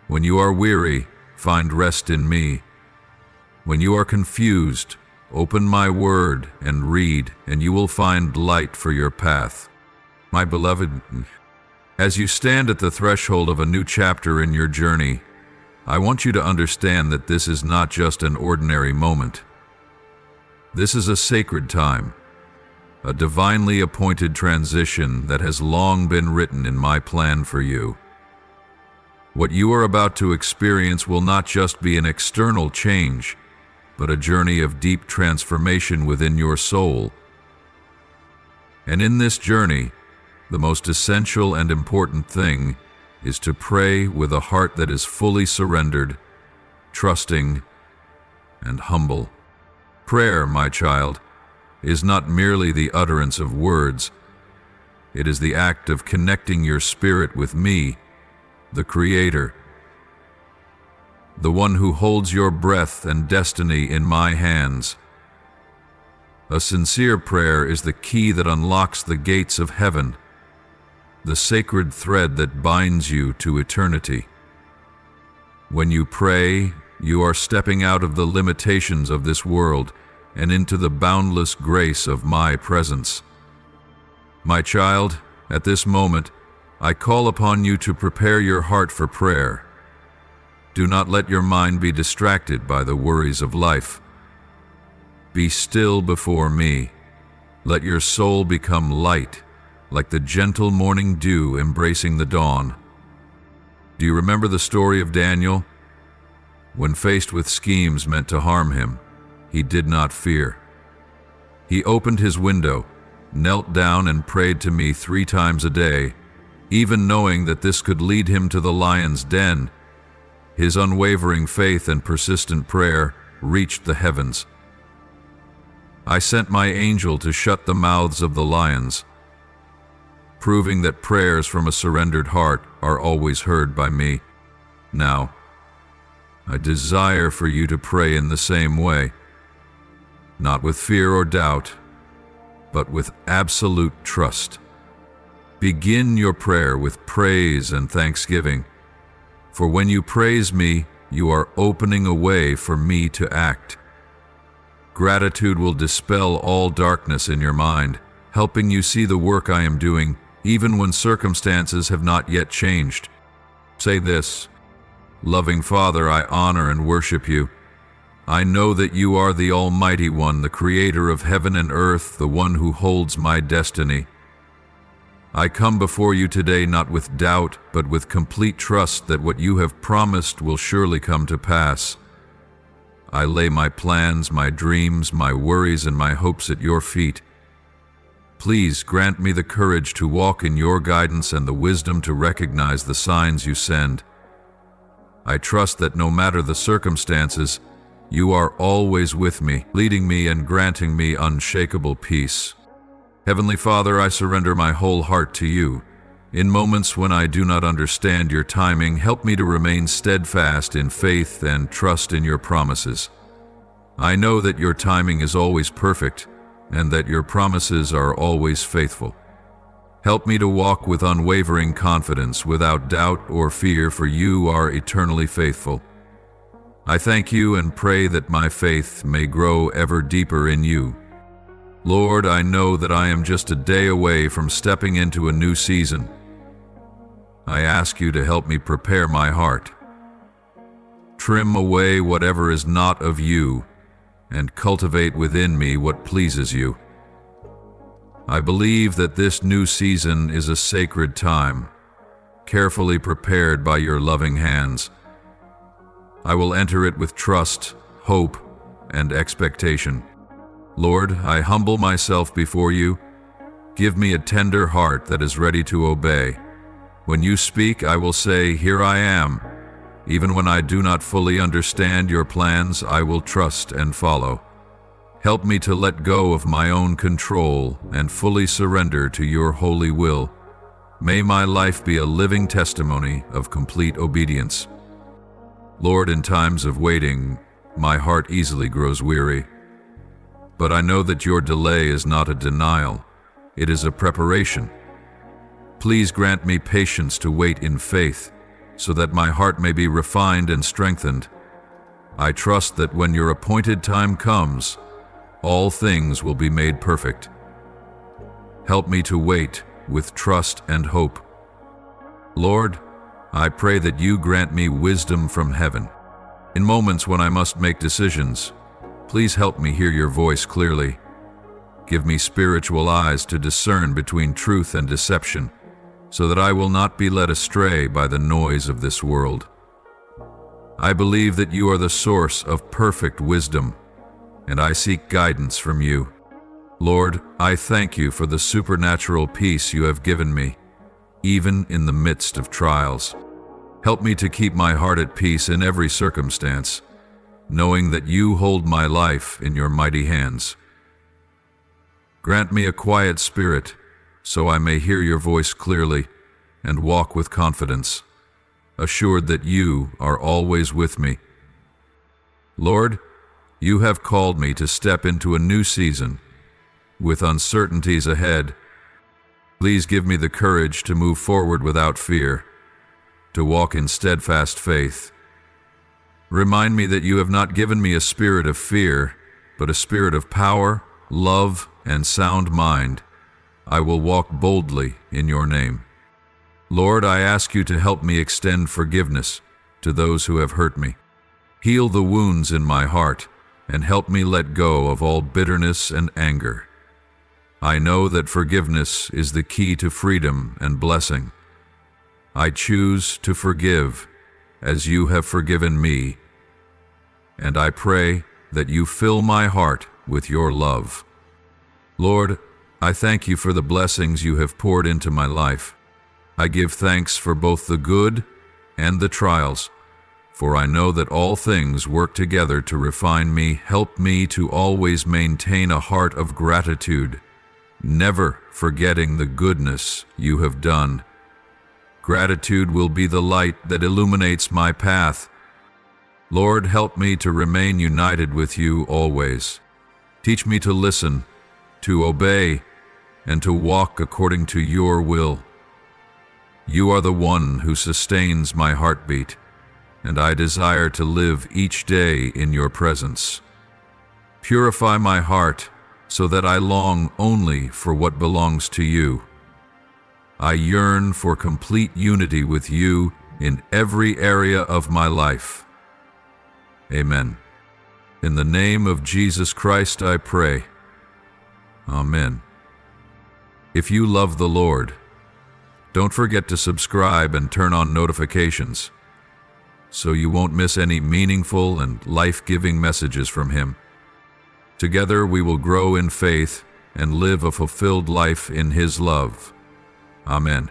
When you are weary, find rest in me. When you are confused, open my word and read, and you will find light for your path. My beloved, as you stand at the threshold of a new chapter in your journey, I want you to understand that this is not just an ordinary moment. This is a sacred time, a divinely appointed transition that has long been written in my plan for you. What you are about to experience will not just be an external change, but a journey of deep transformation within your soul. And in this journey, the most essential and important thing is to pray with a heart that is fully surrendered, trusting, and humble. Prayer, my child, is not merely the utterance of words. It is the act of connecting your spirit with me, the Creator, the one who holds your breath and destiny in my hands. A sincere prayer is the key that unlocks the gates of heaven, the sacred thread that binds you to eternity. When you pray, you are stepping out of the limitations of this world and into the boundless grace of my presence. My child, at this moment, I call upon you to prepare your heart for prayer. Do not let your mind be distracted by the worries of life. Be still before me. Let your soul become light, like the gentle morning dew embracing the dawn. Do you remember the story of Daniel? When faced with schemes meant to harm him, he did not fear. He opened his window, knelt down and prayed to me 3 times a day, even knowing that this could lead him to the lion's den. His unwavering faith and persistent prayer reached the heavens. I sent my angel to shut the mouths of the lions, proving that prayers from a surrendered heart are always heard by me. Now, I desire for you to pray in the same way, not with fear or doubt, but with absolute trust. Begin your prayer with praise and thanksgiving. For when you praise me, you are opening a way for me to act. Gratitude will dispel all darkness in your mind, helping you see the work I am doing, even when circumstances have not yet changed. Say this: Loving Father, I honor and worship you. I know that you are the Almighty One, the Creator of heaven and earth, the one who holds my destiny. I come before you today not with doubt, but with complete trust that what you have promised will surely come to pass. I lay my plans, my dreams, my worries, and my hopes at your feet. Please grant me the courage to walk in your guidance and the wisdom to recognize the signs you send. I trust that no matter the circumstances, you are always with me, leading me and granting me unshakable peace. Heavenly Father, I surrender my whole heart to you. In moments when I do not understand your timing, help me to remain steadfast in faith and trust in your promises. I know that your timing is always perfect, and that your promises are always faithful. Help me to walk with unwavering confidence, without doubt or fear, for you are eternally faithful. I thank you and pray that my faith may grow ever deeper in you. Lord, I know that I am just a day away from stepping into a new season. I ask you to help me prepare my heart. Trim away whatever is not of you, and cultivate within me what pleases you. I believe that this new season is a sacred time, carefully prepared by your loving hands. I will enter it with trust, hope, and expectation. Lord, I humble myself before you. Give me a tender heart that is ready to obey. When you speak, I will say, "Here I am." Even when I do not fully understand your plans, I will trust and follow. Help me to let go of my own control and fully surrender to your holy will. May my life be a living testimony of complete obedience. Lord, in times of waiting, my heart easily grows weary. But I know that your delay is not a denial, it is a preparation. Please grant me patience to wait in faith, so that my heart may be refined and strengthened. I trust that when your appointed time comes, all things will be made perfect. Help me to wait with trust and hope. Lord, I pray that you grant me wisdom from heaven. In moments when I must make decisions, please help me hear your voice clearly. Give me spiritual eyes to discern between truth and deception, so that I will not be led astray by the noise of this world. I believe that you are the source of perfect wisdom, and I seek guidance from you. Lord, I thank you for the supernatural peace you have given me, even in the midst of trials. Help me to keep my heart at peace in every circumstance, knowing that you hold my life in your mighty hands. Grant me a quiet spirit, so I may hear your voice clearly and walk with confidence, assured that you are always with me. Lord, you have called me to step into a new season, with uncertainties ahead. Please give me the courage to move forward without fear, to walk in steadfast faith. Remind me that you have not given me a spirit of fear, but a spirit of power, love, and sound mind. I will walk boldly in your name. Lord, I ask you to help me extend forgiveness to those who have hurt me. Heal the wounds in my heart and help me let go of all bitterness and anger. I know that forgiveness is the key to freedom and blessing. I choose to forgive as you have forgiven me, and I pray that you fill my heart with your love. Lord, I thank you for the blessings you have poured into my life. I give thanks for both the good and the trials, for I know that all things work together to refine me. Help me to always maintain a heart of gratitude, never forgetting the goodness you have done. Gratitude will be the light that illuminates my path. Lord, help me to remain united with you always. Teach me to listen, to obey, and to walk according to your will. You are the one who sustains my heartbeat, and I desire to live each day in your presence. Purify my heart so that I long only for what belongs to you. I yearn for complete unity with you in every area of my life. Amen. In the name of Jesus Christ I pray. Amen. If you love the Lord, don't forget to subscribe and turn on notifications so you won't miss any meaningful and life-giving messages from Him. Together we will grow in faith and live a fulfilled life in His love. Amen.